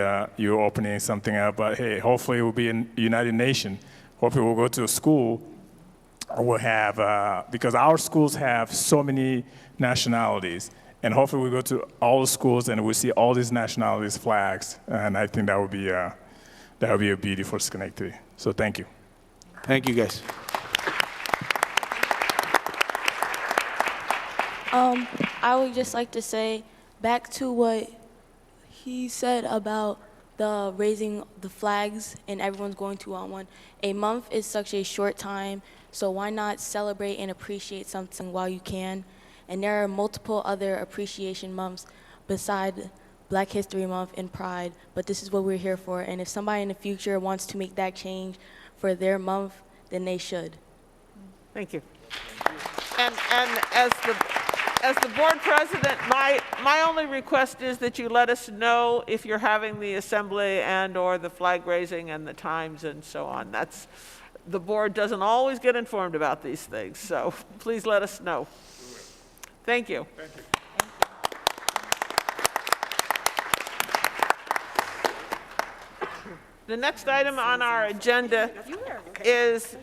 you're opening something up, but hey, hopefully it will be a United Nation. Hopefully we'll go to a school, we'll have, because our schools have so many nationalities, and hopefully we'll go to all the schools and we'll see all these nationalities' flags, and I think that would be a beauty for Schenectady. So thank you. Thank you, guys. I would just like to say, back to what he said about the raising the flags and everyone's going to on one. A month is such a short time, so why not celebrate and appreciate something while you can? And there are multiple other appreciation months beside Black History Month and Pride, but this is what we're here for. And if somebody in the future wants to make that change for their month, then they should. Thank you. And as the board president, my only request is that you let us know if you're having the assembly and or the flag raising and the times and so on. The board doesn't always get informed about these things, so please let us know. Thank you. Thank you. The next item on our agenda is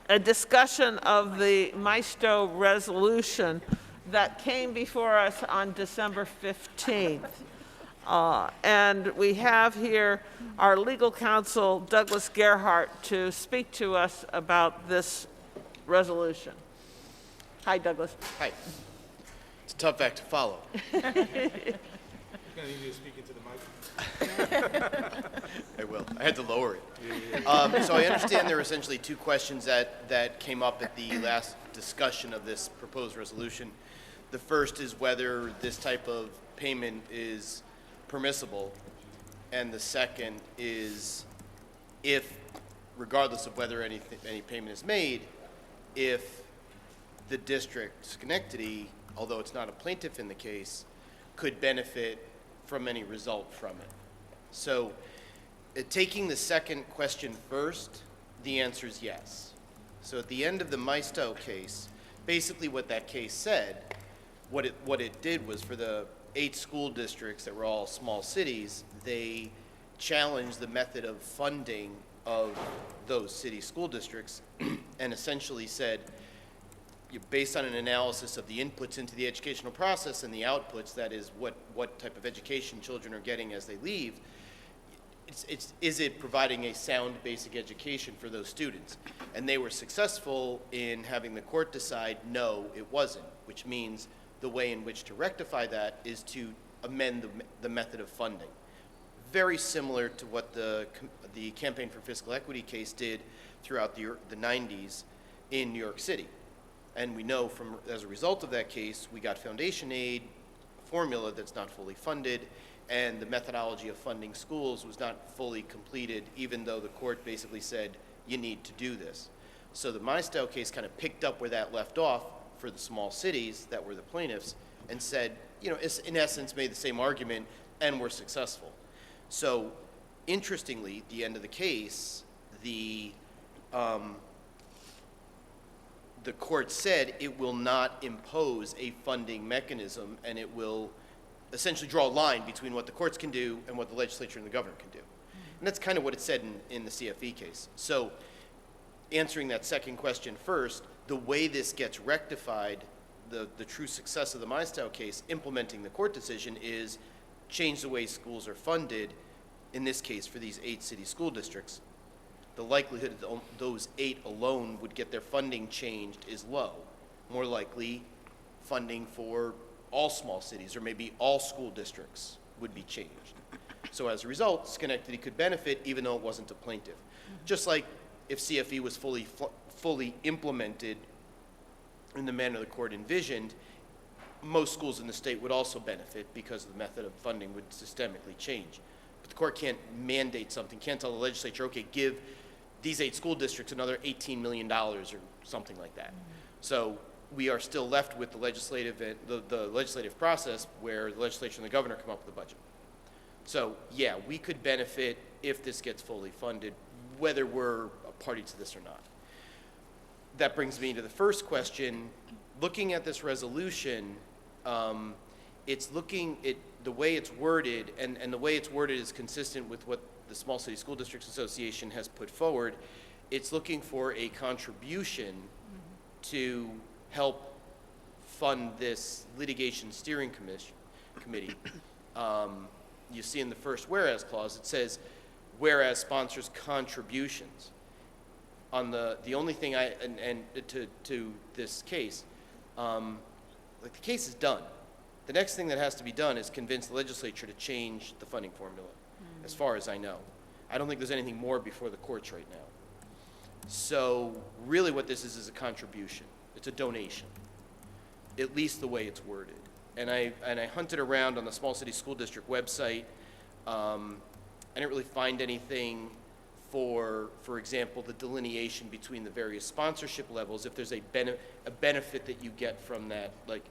a discussion of the Maesto resolution that came before us on December 15th. And we have here our legal counsel, Douglas Gerhardt, to speak to us about this resolution. Hi, Douglas. Hi. It's a tough act to follow. You're Kenny, you need to speak into the mic. I will. I had to lower it. So I understand there are essentially two questions that came up at the last discussion of this proposed resolution. The first is whether this type of payment is permissible, and the second is if, regardless of whether any payment is made, if the district, Schenectady, although it's not a plaintiff in the case, could benefit from any result from it. So, taking the second question first, the answer is yes. So at the end of the Maesto case, basically what that case said, what it did was for the 8 school districts that were all small cities, they challenged the method of funding of those city school districts and essentially said, based on an analysis of the inputs into the educational process and the outputs, that is what type of education children are getting as they leave, is it providing a sound basic education for those students? And they were successful in having the court decide, no, it wasn't, which means the way in which to rectify that is to amend the method of funding. Very similar to what the Campaign for Fiscal Equity case did throughout the 90s in New York City. And we know as a result of that case, we got foundation aid, a formula that's not fully funded, and the methodology of funding schools was not fully completed, even though the court basically said, you need to do this. So the Maesto case kind of picked up where that left off for the small cities that were the plaintiffs and said, in essence, made the same argument and were successful. So interestingly, at the end of the case, the court said it will not impose a funding mechanism, and it will essentially draw a line between what the courts can do and what the legislature and the governor can do. And that's kind of what it said in the CFE case. So answering that second question first, the way this gets rectified, the true success of the Maesto case, implementing the court decision, is change the way schools are funded, in this case for these 8 city school districts. The likelihood that those 8 alone would get their funding changed is low. More likely, funding for all small cities or maybe all school districts would be changed. So as a result, Schenectady could benefit even though it wasn't a plaintiff. Just like if CFE was fully implemented in the manner the court envisioned, most schools in the state would also benefit because the method of funding would systemically change. But the court can't mandate something, can't tell the legislature, okay, give these 8 school districts another $18 million or something like that. So we are still left with the legislative process where the legislature and the governor come up with a budget. So yeah, we could benefit if this gets fully funded, whether we're a party to this or not. That brings me to the first question. Looking at this resolution, the way it's worded, and the way it's worded is consistent with what the Small City School Districts Association has put forward. It's looking for a contribution to help fund this litigation steering committee. You see in the first whereas clause, it says, whereas sponsors contributions. On the only thing to this case, the case is done. The next thing that has to be done is convince the legislature to change the funding formula, as far as I know. I don't think there's anything more before the courts right now. So really what this is a contribution. It's a donation, at least the way it's worded. And I hunted around on the Small City School District website. I didn't really find anything for example, the delineation between the various sponsorship levels, if there's a benefit that you get from that, like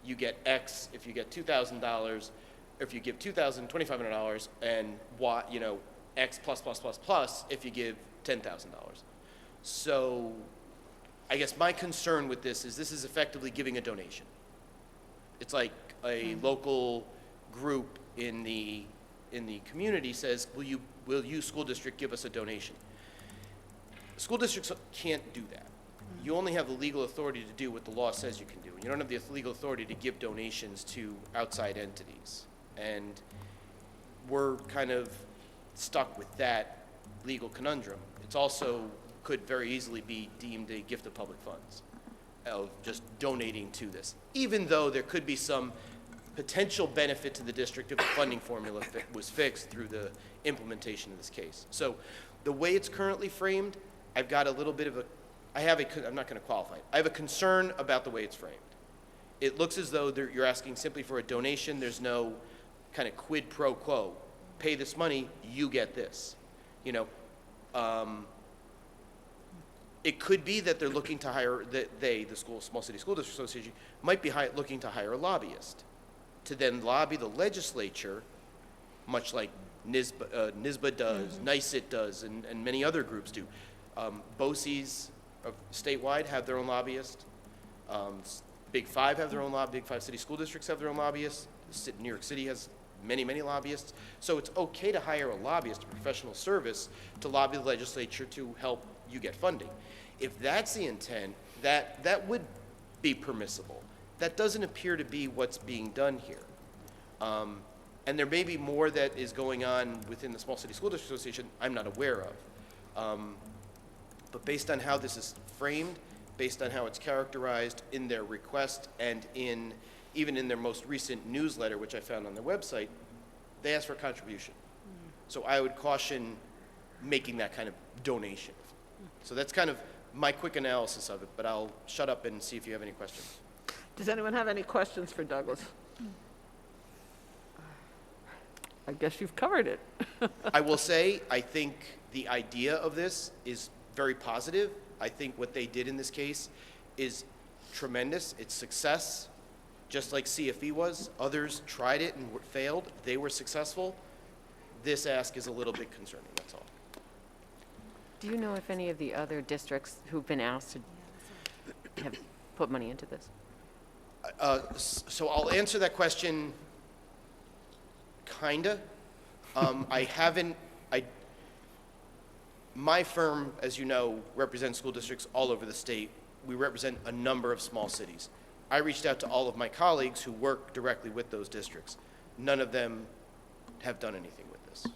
you get X if you get $2,000, or if you give $2,500, and Y, X plus if you give $10,000. So I guess my concern with this is effectively giving a donation. It's like a local group in the community says, will you school district give us a donation? School districts can't do that. You only have the legal authority to do what the law says you can do. You don't have the legal authority to give donations to outside entities. And we're kind of stuck with that legal conundrum. It's also could very easily be deemed a gift of public funds, of just donating to this. Even though there could be some potential benefit to the district if the funding formula was fixed through the implementation of this case. So the way it's currently framed, I've got a little bit of a, I'm not going to qualify it. I have a concern about the way it's framed. It looks as though you're asking simply for a donation. There's no kind of quid pro quo. Pay this money, you get this. You know, it could be that they're looking to hire, the Small City School District Association, might be looking to hire a lobbyist to then lobby the legislature, much like NYSBA does, NYSIT does, and many other groups do. BOCES statewide have their own lobbyist. Big Five have their own lobbyist. Big Five city school districts have their own lobbyists. New York City has many, many lobbyists. So it's okay to hire a lobbyist, a professional service, to lobby the legislature to help you get funding. If that's the intent, that would be permissible. That doesn't appear to be what's being done here. And there may be more that is going on within the Small City School District Association I'm not aware of. But based on how this is framed, based on how it's characterized in their request and even in their most recent newsletter, which I found on their website, they ask for a contribution. So I would caution making that kind of donation. So that's kind of my quick analysis of it, but I'll shut up and see if you have any questions. Does anyone have any questions for Douglas? I guess you've covered it. I will say, I think the idea of this is very positive. I think what they did in this case is tremendous. It's success, just like CFE was. Others tried it and failed. They were successful. This ask is a little bit concerning, that's all. Do you know if any of the other districts who've been asked to have put money into this? So I'll answer that question kinda. My firm, as you know, represents school districts all over the state. We represent a number of small cities. I reached out to all of my colleagues who work directly with those districts. None of them have done anything with this.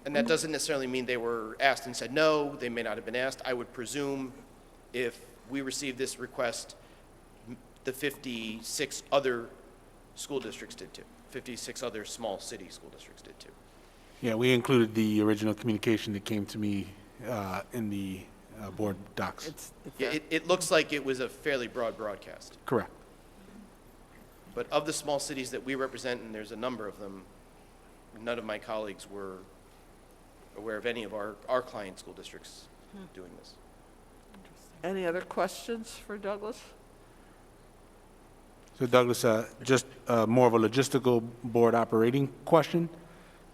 And that doesn't necessarily mean they were asked and said no. They may not have been asked. I would presume if we received this request, the 56 other school districts did too. 56 other small city school districts did too. Yeah, we included the original communication that came to me in the board docs. Yeah, it looks like it was a fairly broad broadcast. Correct. But of the small cities that we represent, and there's a number of them, none of my colleagues were aware of any of our client school districts doing this. Any other questions for Douglas? So Douglas, just more of a logistical board operating question.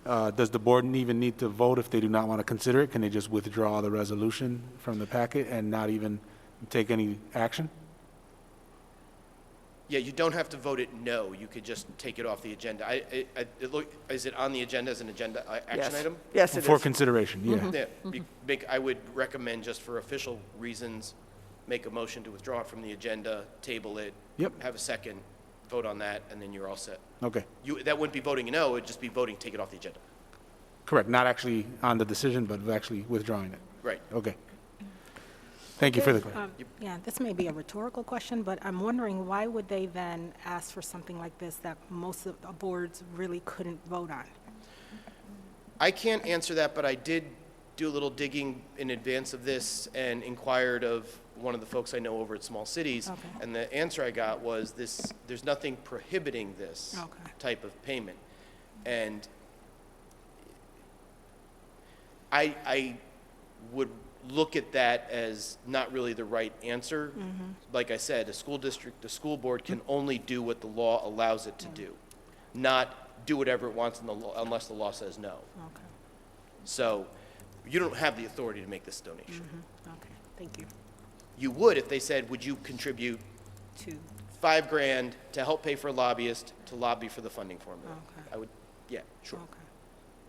Does the board even need to vote if they do not want to consider it? Can they just withdraw the resolution from the packet and not even take any action? Yeah, you don't have to vote it no. You could just take it off the agenda. Is it on the agenda as an agenda action item? Yes, it For is. consideration, yeah. Yeah, I would recommend just for official reasons, make a motion to withdraw it from the agenda, table it. Yep. Have a second, vote on that, and then you're all set. Okay, That wouldn't be voting no, it would just be voting take it off the agenda. correct. Not actually on the decision, but actually withdrawing it. Right. Okay. Thank you for the question. Yeah, this may be a rhetorical question, but I'm wondering why would they then ask for something like this that most of the boards really couldn't vote on? I can't answer that, but I did do a little digging in advance of this and inquired of one of the folks I know over at Small Cities. Okay. And the answer I got was there's nothing prohibiting this type of payment. And I would look at that as not really the right answer. Like I said, a school district, the school board can only do what the law allows it to do, not do whatever it wants in the law, unless the law says no. Okay. So you don't have the authority to make this donation. Okay, thank you. You would if they said, would you contribute To, $5,000 to help pay for a lobbyist to lobby for the funding formula? Okay. I would, yeah, sure. okay.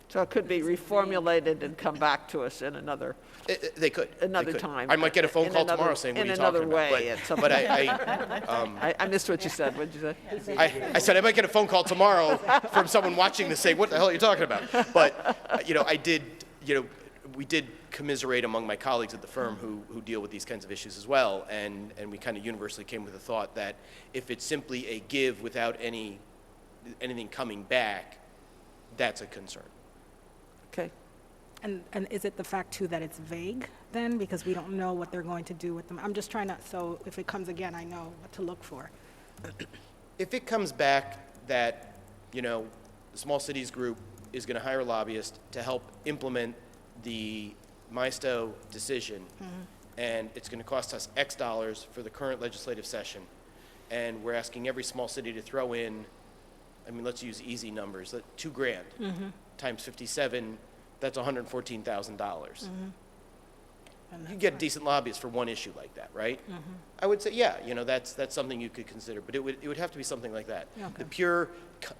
So it could be reformulated and come back to us in another They could. Another They could. time. I might get a phone In call another- tomorrow saying, what are you in talking another about? way at some But I missed what you said. What did you say? I said I might get a phone call tomorrow from someone watching this saying, what the hell are you talking about? But, we did commiserate among my colleagues at the firm who deal with these kinds of issues as well, and we kind of universally came with the thought that if it's simply a give without anything coming back, that's a concern. Okay. And is it the fact, too, that it's vague then? Because we don't know what they're going to do with them. I'm just trying to, so if it comes again, I know what to look for. If it comes back that, the Small Cities Group is going to hire lobbyists to help implement the Maesto decision, and it's going to cost us X dollars for the current legislative session, and we're asking every small city to throw in, let's use easy numbers, $2,000 times 57, that's $114,000. You get decent lobbyists for one issue like that, right? I would say, yeah, that's something you could consider, but it would have to be something like that. Okay.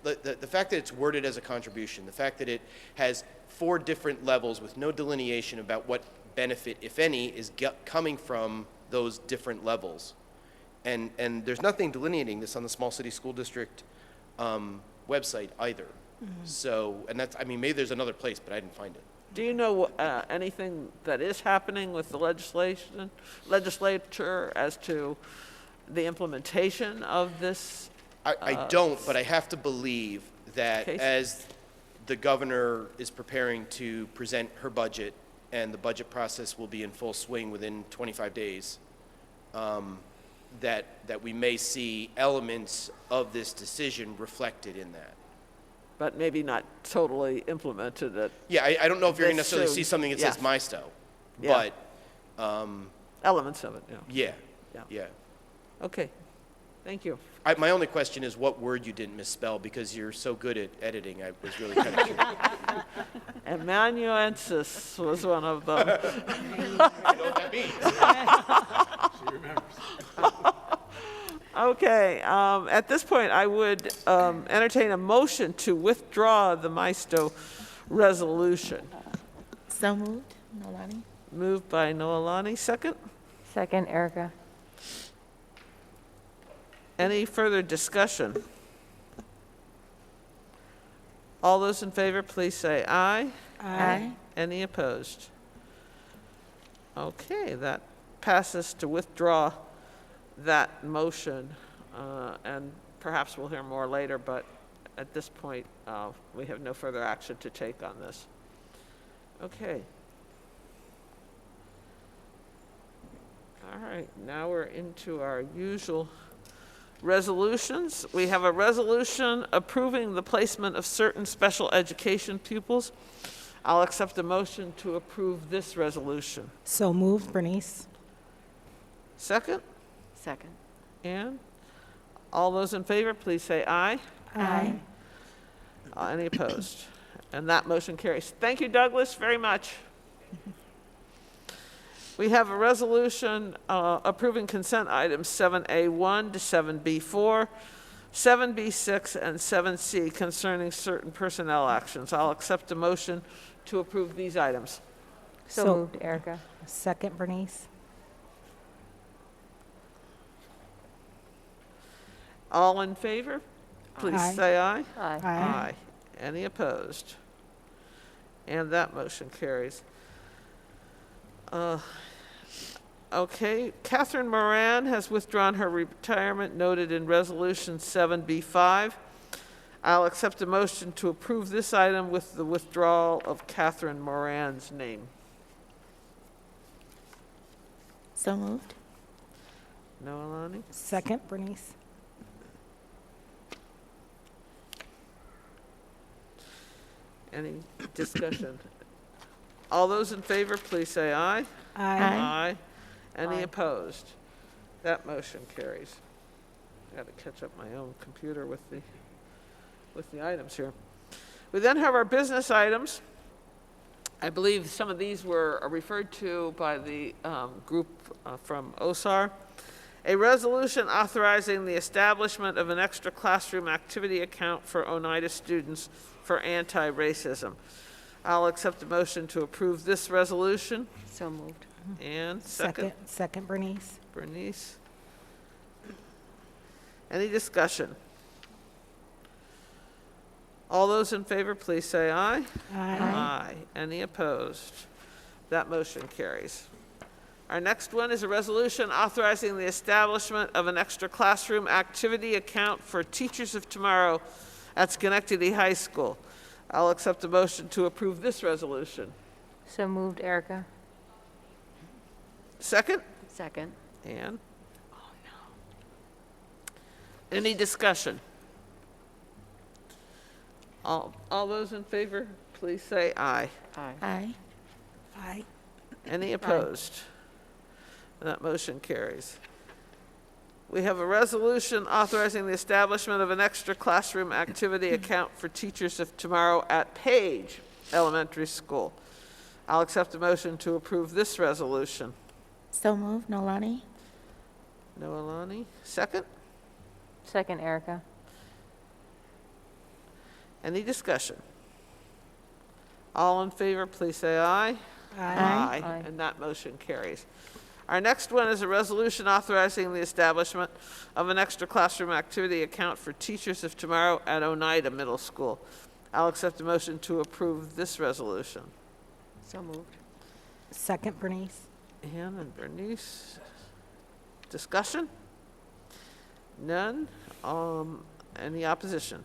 The fact that it's worded as a contribution, the fact that it has 4 different levels with no delineation about what benefit, if any, is coming from those different levels, and there's nothing delineating this on the Small City School District website either. So, and that's, maybe there's another place, but I didn't find it. Do you know anything that is happening with the legislature as to the implementation of this? I don't, but I have to believe that case? as the governor is preparing to present her budget, and the budget process will be in full swing within 25 days, that we may see elements of this decision reflected in that. But maybe not totally implemented at Yeah, I don't know if you're going to This necessarily soon. see something that says Yes. Maesto, Yeah. but elements of it, yeah. Yeah. Okay, thank you. My only question is what word you didn't misspell, because you're so good at editing. I was really kind of curious. Amanuensis was one of them. I know what that means. Okay, at this point, I would entertain a motion to withdraw the Maesto resolution. So moved. Nolani? Moved by Noelani, second. Second, Erica. Any further discussion? All those in favor, please say aye. Aye. Any opposed? Okay, that passes to withdraw that motion, and perhaps we'll hear more later, but at this point, we have no further action to take on this. Okay. All right, now we're into our usual resolutions. We have a resolution approving the placement of certain special education pupils. I'll accept a motion to approve this resolution. So moved, Bernice. Second? Second. Ann? All those in favor, please say aye. Aye. Any opposed? And that motion carries. Thank you, Douglas, very much. We have a resolution approving consent items 7A1 to 7B4, 7B6, and 7C concerning certain personnel actions. I'll accept a motion to approve these items. So moved, Erica. Second, Bernice. All in favor? Please Aye. say aye. Aye. Aye. Any opposed? And that motion carries. Okay, Catherine Moran has withdrawn her retirement noted in Resolution 7B5. I'll accept a motion to approve this item with the withdrawal of Catherine Moran's name. So moved. Noelani? Second, Bernice. Any discussion? All those in favor, please say aye. Aye. Any opposed? That motion carries. I got to catch up my own computer with the items here. We then have our business items. I believe some of these were referred to by the group from OSAR. A resolution authorizing the establishment of an extra classroom activity account for Oneida students for anti-racism. I'll accept a motion to approve this resolution. So moved. And second, Second, Bernice. Bernice. Any discussion? All those in favor, please say aye. Aye. Any opposed? That motion carries. Our next one is a resolution authorizing the establishment of an extra classroom activity account for Teachers of Tomorrow at Schenectady High School. I'll accept a motion to approve this resolution. So moved, Erica. Second? Second. Ann? Any discussion? All those in favor, please say aye. Aye. Aye. Aye. Any opposed? That motion carries. We have a resolution authorizing the establishment of an extra classroom activity account for Teachers of Tomorrow at Page Elementary School. I'll accept a motion to approve this resolution. So moved, Nolani. Noelani, second? Second, Erica. Any discussion? All in favor, please say aye. Aye. Aye. And that motion carries. Our next one is a resolution authorizing the establishment of an extra classroom activity account for Teachers of Tomorrow at Oneida Middle School. I'll accept a motion to approve this resolution. So moved. Second, Bernice. Ann and Bernice. Discussion? None? Any opposition?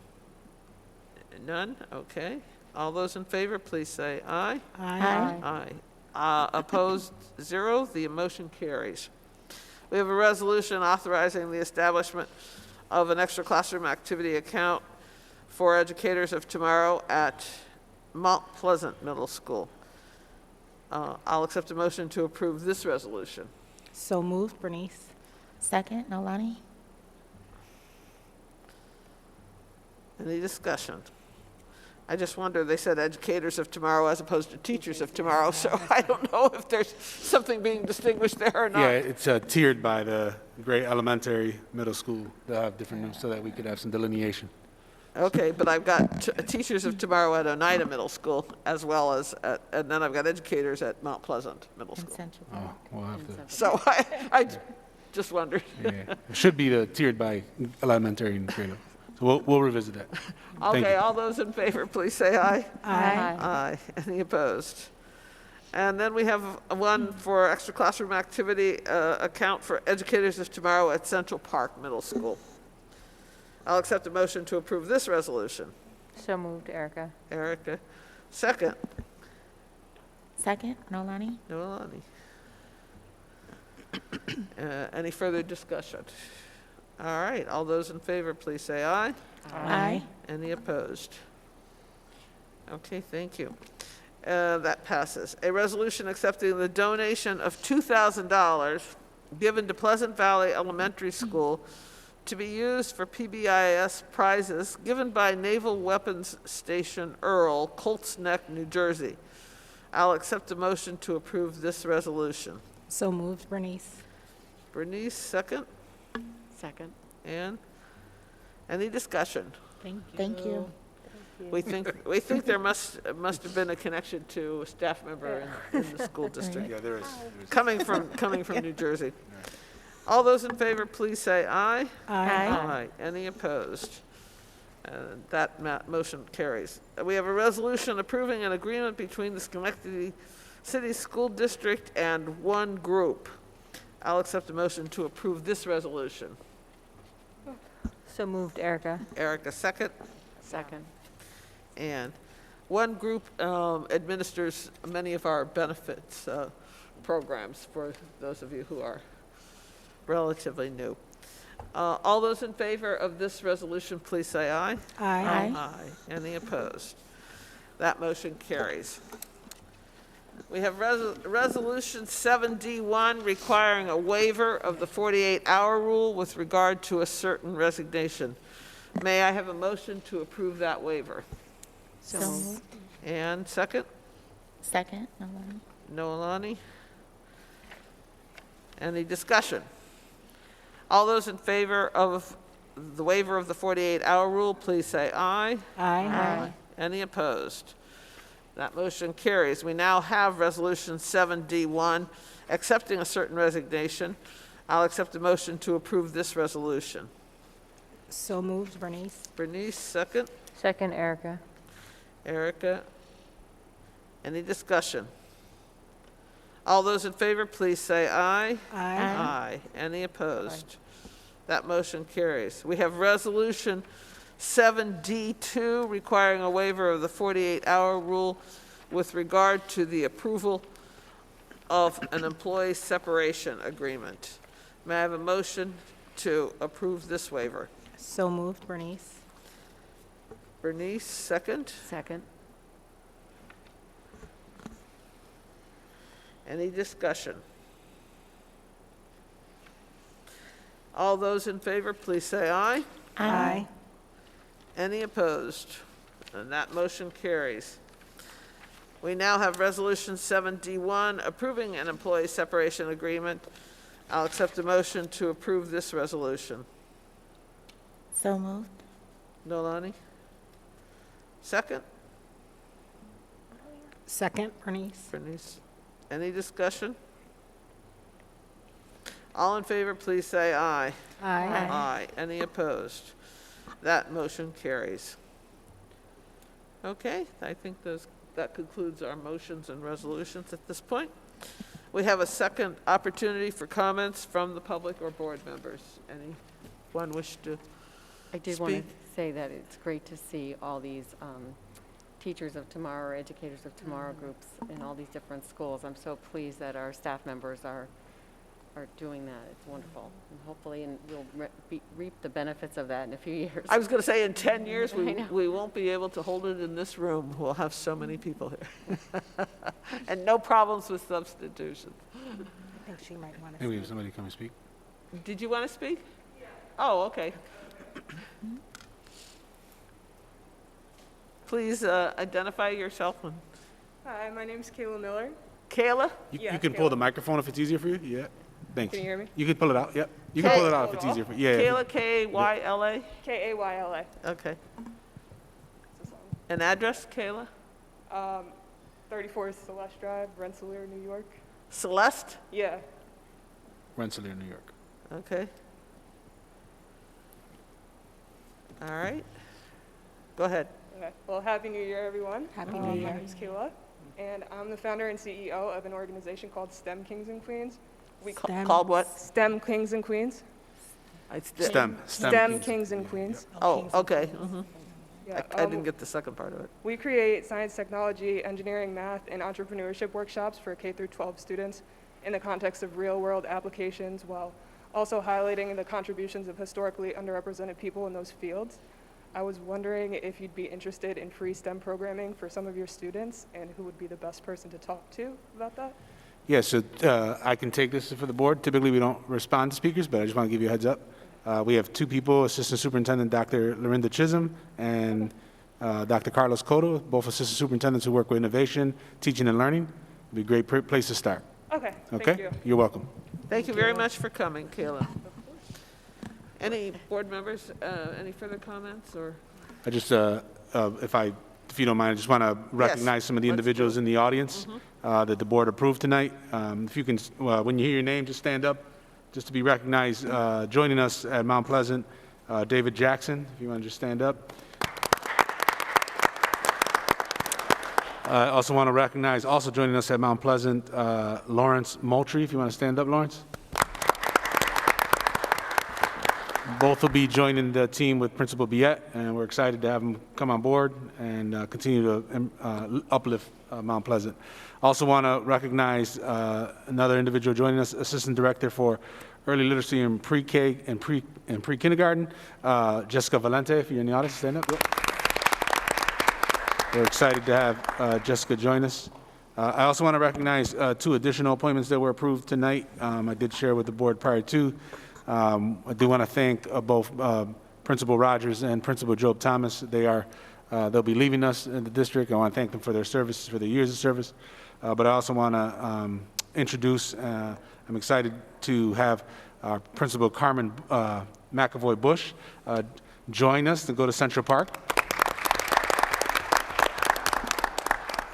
None? Okay. All those in favor, please say aye. Aye. Aye. Opposed, 0. The motion carries. We have a resolution authorizing the establishment of an extra classroom activity account for Educators of Tomorrow at Mount Pleasant Middle School. I'll accept a motion to approve this resolution. So moved, Bernice. Second, Nolani. Any discussion? I just wonder, they said Educators of Tomorrow as opposed to Teachers of Tomorrow, so I don't know if there's something being distinguished there or not. Yeah, it's tiered by the grade elementary, middle school. They'll have different names so that we could have some delineation. Okay, but I've got Teachers of Tomorrow at Oneida Middle School, as well as, and then I've got Educators at Mount Pleasant Middle And School. Central. Oh, we'll have to, So I just wondered. yeah. It should be tiered by elementary and grade level. So we'll revisit that. Thank Okay, you. all those in favor, please say aye. Aye. Aye. Any opposed? And then we have one for extra classroom activity account for Educators of Tomorrow at Central Park Middle School. I'll accept a motion to approve this resolution. So moved, Erica. Erica, second. Second, Nolani. Noelani. Any further discussion? All right, all those in favor, please say aye. Aye. Any opposed? Okay, thank you. That passes. A resolution accepting the donation of $2,000 given to Pleasant Valley Elementary School to be used for PBIS prizes given by Naval Weapons Station Earl, Colts Neck, New Jersey. I'll accept a motion to approve this resolution. So moved, Bernice. Bernice, second. Second. Ann? Any discussion? Thank you. We think there must have been a connection to a staff member in the school district. Yeah, there is. Coming from New Jersey. All those in favor, please say aye. Aye. Any opposed? That motion carries. We have a resolution approving an agreement between the Schenectady City School District and One Group. I'll accept a motion to approve this resolution. So moved, Erica. Erica, second. Second. And One Group administers many of our benefits programs for those of you who are relatively new. All those in favor of this resolution, please say aye. Aye. Aye. Any opposed? That motion carries. We have Resolution 7D1 requiring a waiver of the 48-hour rule with regard to a certain resignation. May I have a motion to approve that waiver? So moved. And second? Second, Nolani. Noelani? Any discussion? All those in favor of the waiver of the 48-hour rule, please say aye. Aye. Any opposed? That motion carries. We now have Resolution 7D1, accepting a certain resignation. I'll accept a motion to approve this resolution. So moved, Bernice. Bernice, second. Second, Erica. Erica, any discussion? All those in favor, please say aye. Aye. Aye. Any opposed? That motion carries. We have Resolution 7D2 requiring a waiver of the 48-hour rule with regard to the approval of an employee separation agreement. May I have a motion to approve this waiver? So moved, Bernice. Bernice, second. Second. Any discussion? All those in favor, please say aye. Aye. Any opposed? And that motion carries. We now have Resolution 7D1 approving an employee separation agreement. I'll accept a motion to approve this resolution. So moved. Nolani? Second? Second, Bernice. Bernice? Any discussion? All in favor, please say aye. Aye. Aye. Any opposed? That motion carries. Okay, I think that concludes our motions and resolutions at this point. We have a second opportunity for comments from the public or board members. Anyone wish to I did want to speak? say that it's great to see all these teachers of tomorrow, or educators of tomorrow groups in all these different schools. I'm so pleased that our staff members are doing that. It's wonderful. And hopefully we'll reap the benefits of that in a few years. I was going to say in 10 years, I know. we won't be able to hold it in this room. We'll have so many people here. And no problems with substitution. I think she might want to. Hey, we have somebody come and speak. Did you want to speak? Yeah. Oh, okay. Please identify yourself. Hi, my name's Kayla Miller. Kayla? Yeah, You can pull Kayla. the microphone if it's easier for you. Yeah. Thanks. Can you hear me? You can pull it out. Yep. You can pull it out if it's easier for you. Yeah. Kayla, K-Y-L-A? Kayla. Okay. An address, Kayla? 34 Celeste Drive, Rensselaer, New York. Celeste? Yeah. Rensselaer, New York. Okay. All right. Go ahead. Okay. Well, Happy New Year, everyone. Happy New My Year. name's Kayla, and I'm the founder and CEO of an organization called STEM Kings and Queens. STEM. Called what? STEM Kings and Queens. STEM. STEM Kings and Queens. Oh, okay. Mhm. Yeah, I didn't get the second part of it. We create science, technology, engineering, math, and entrepreneurship workshops for K through 12 students in the context of real-world applications, while also highlighting the contributions of historically underrepresented people in those fields. I was wondering if you'd be interested in free STEM programming for some of your students, and who would be the best person to talk to about that? Yeah, so I can take this for the board. Typically, we don't respond to speakers, but I just want to give you a heads up. We have two people, Assistant Superintendent Dr. Lorinda Chisholm and Dr. Carlos Cotto, both assistant superintendents who work with innovation, teaching and learning. It'd be a great place to start. Okay, Okay? thank you. You're welcome. Thank you very much for coming, Kayla. Any board members, any further comments, or? I just, if you don't mind, I just want to recognize some of the let's do individuals it. in the audience that the board approved tonight. If you can, when you hear your name, just stand up, just to be recognized. Joining us at Mount Pleasant, David Jackson, if you want to just stand up. I also want to recognize, also joining us at Mount Pleasant, Lawrence Moultrie, if you want to stand up, Lawrence. Both will be joining the team with Principal Biette, and we're excited to have them come on board and continue to uplift Mount Pleasant. Also want to recognize another individual joining us, Assistant Director for Early Literacy in Pre-K and Pre-Kindergarten, Jessica Valente, if you're in the audience, stand up. Yep. We're excited to have Jessica join us. I also want to recognize two additional appointments that were approved tonight. I did share with the board prior to. I do want to thank both Principal Rogers and Principal Job Thomas. They'll be leaving us in the district. I want to thank them for their service, for their years of service. But I also want to introduce, I'm excited to have our Principal Carmen McAvoy Bush join us to go to Central Park.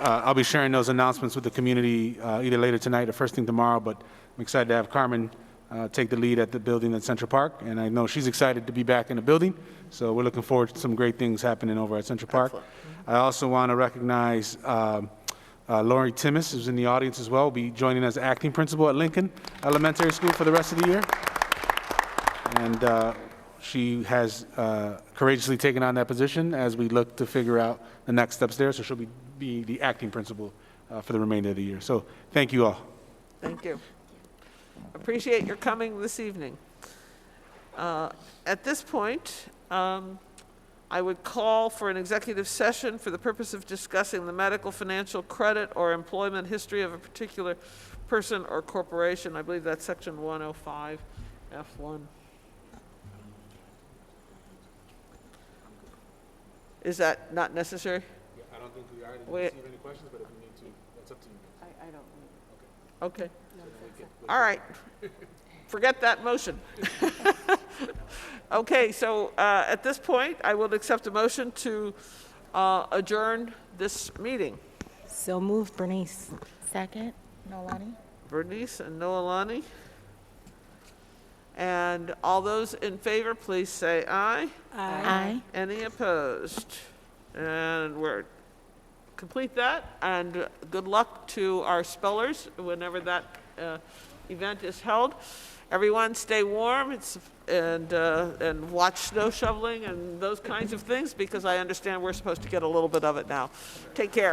I'll be sharing those announcements with the community either later tonight or first thing tomorrow, but I'm excited to have Carmen take the lead at the building at Central Park, and I know she's excited to be back in the building, so we're looking forward to some great things happening over at Central Park. Excellent. I also want to recognize Lori Timmis, who's in the audience as well, will be joining as acting principal at Lincoln Elementary School for the rest of the year. And she has courageously taken on that position as we look to figure out the next steps there. So she'll be the acting principal for the remainder of the year. So thank you all. Thank you. Appreciate your coming this evening. At this point, I would call for an executive session for the purpose of discussing the medical, financial, credit, or employment history of a particular person or corporation. I believe that's section 105, F1. Is that not necessary? Yeah, I don't think we already Wait. receive any questions, but if we need to, that's up to you. I don't. Okay. All right. Forget that motion. Okay, so at this point, I will accept a motion to adjourn this meeting. So moved, Bernice. Second, Nolani? Bernice and Noelani. And all those in favor, please say aye. Aye. Any opposed? And we're complete that, and good luck to our spellers whenever that event is held. Everyone stay warm and watch snow shoveling and those kinds of things, because I understand we're supposed to get a little bit of it now. Take care.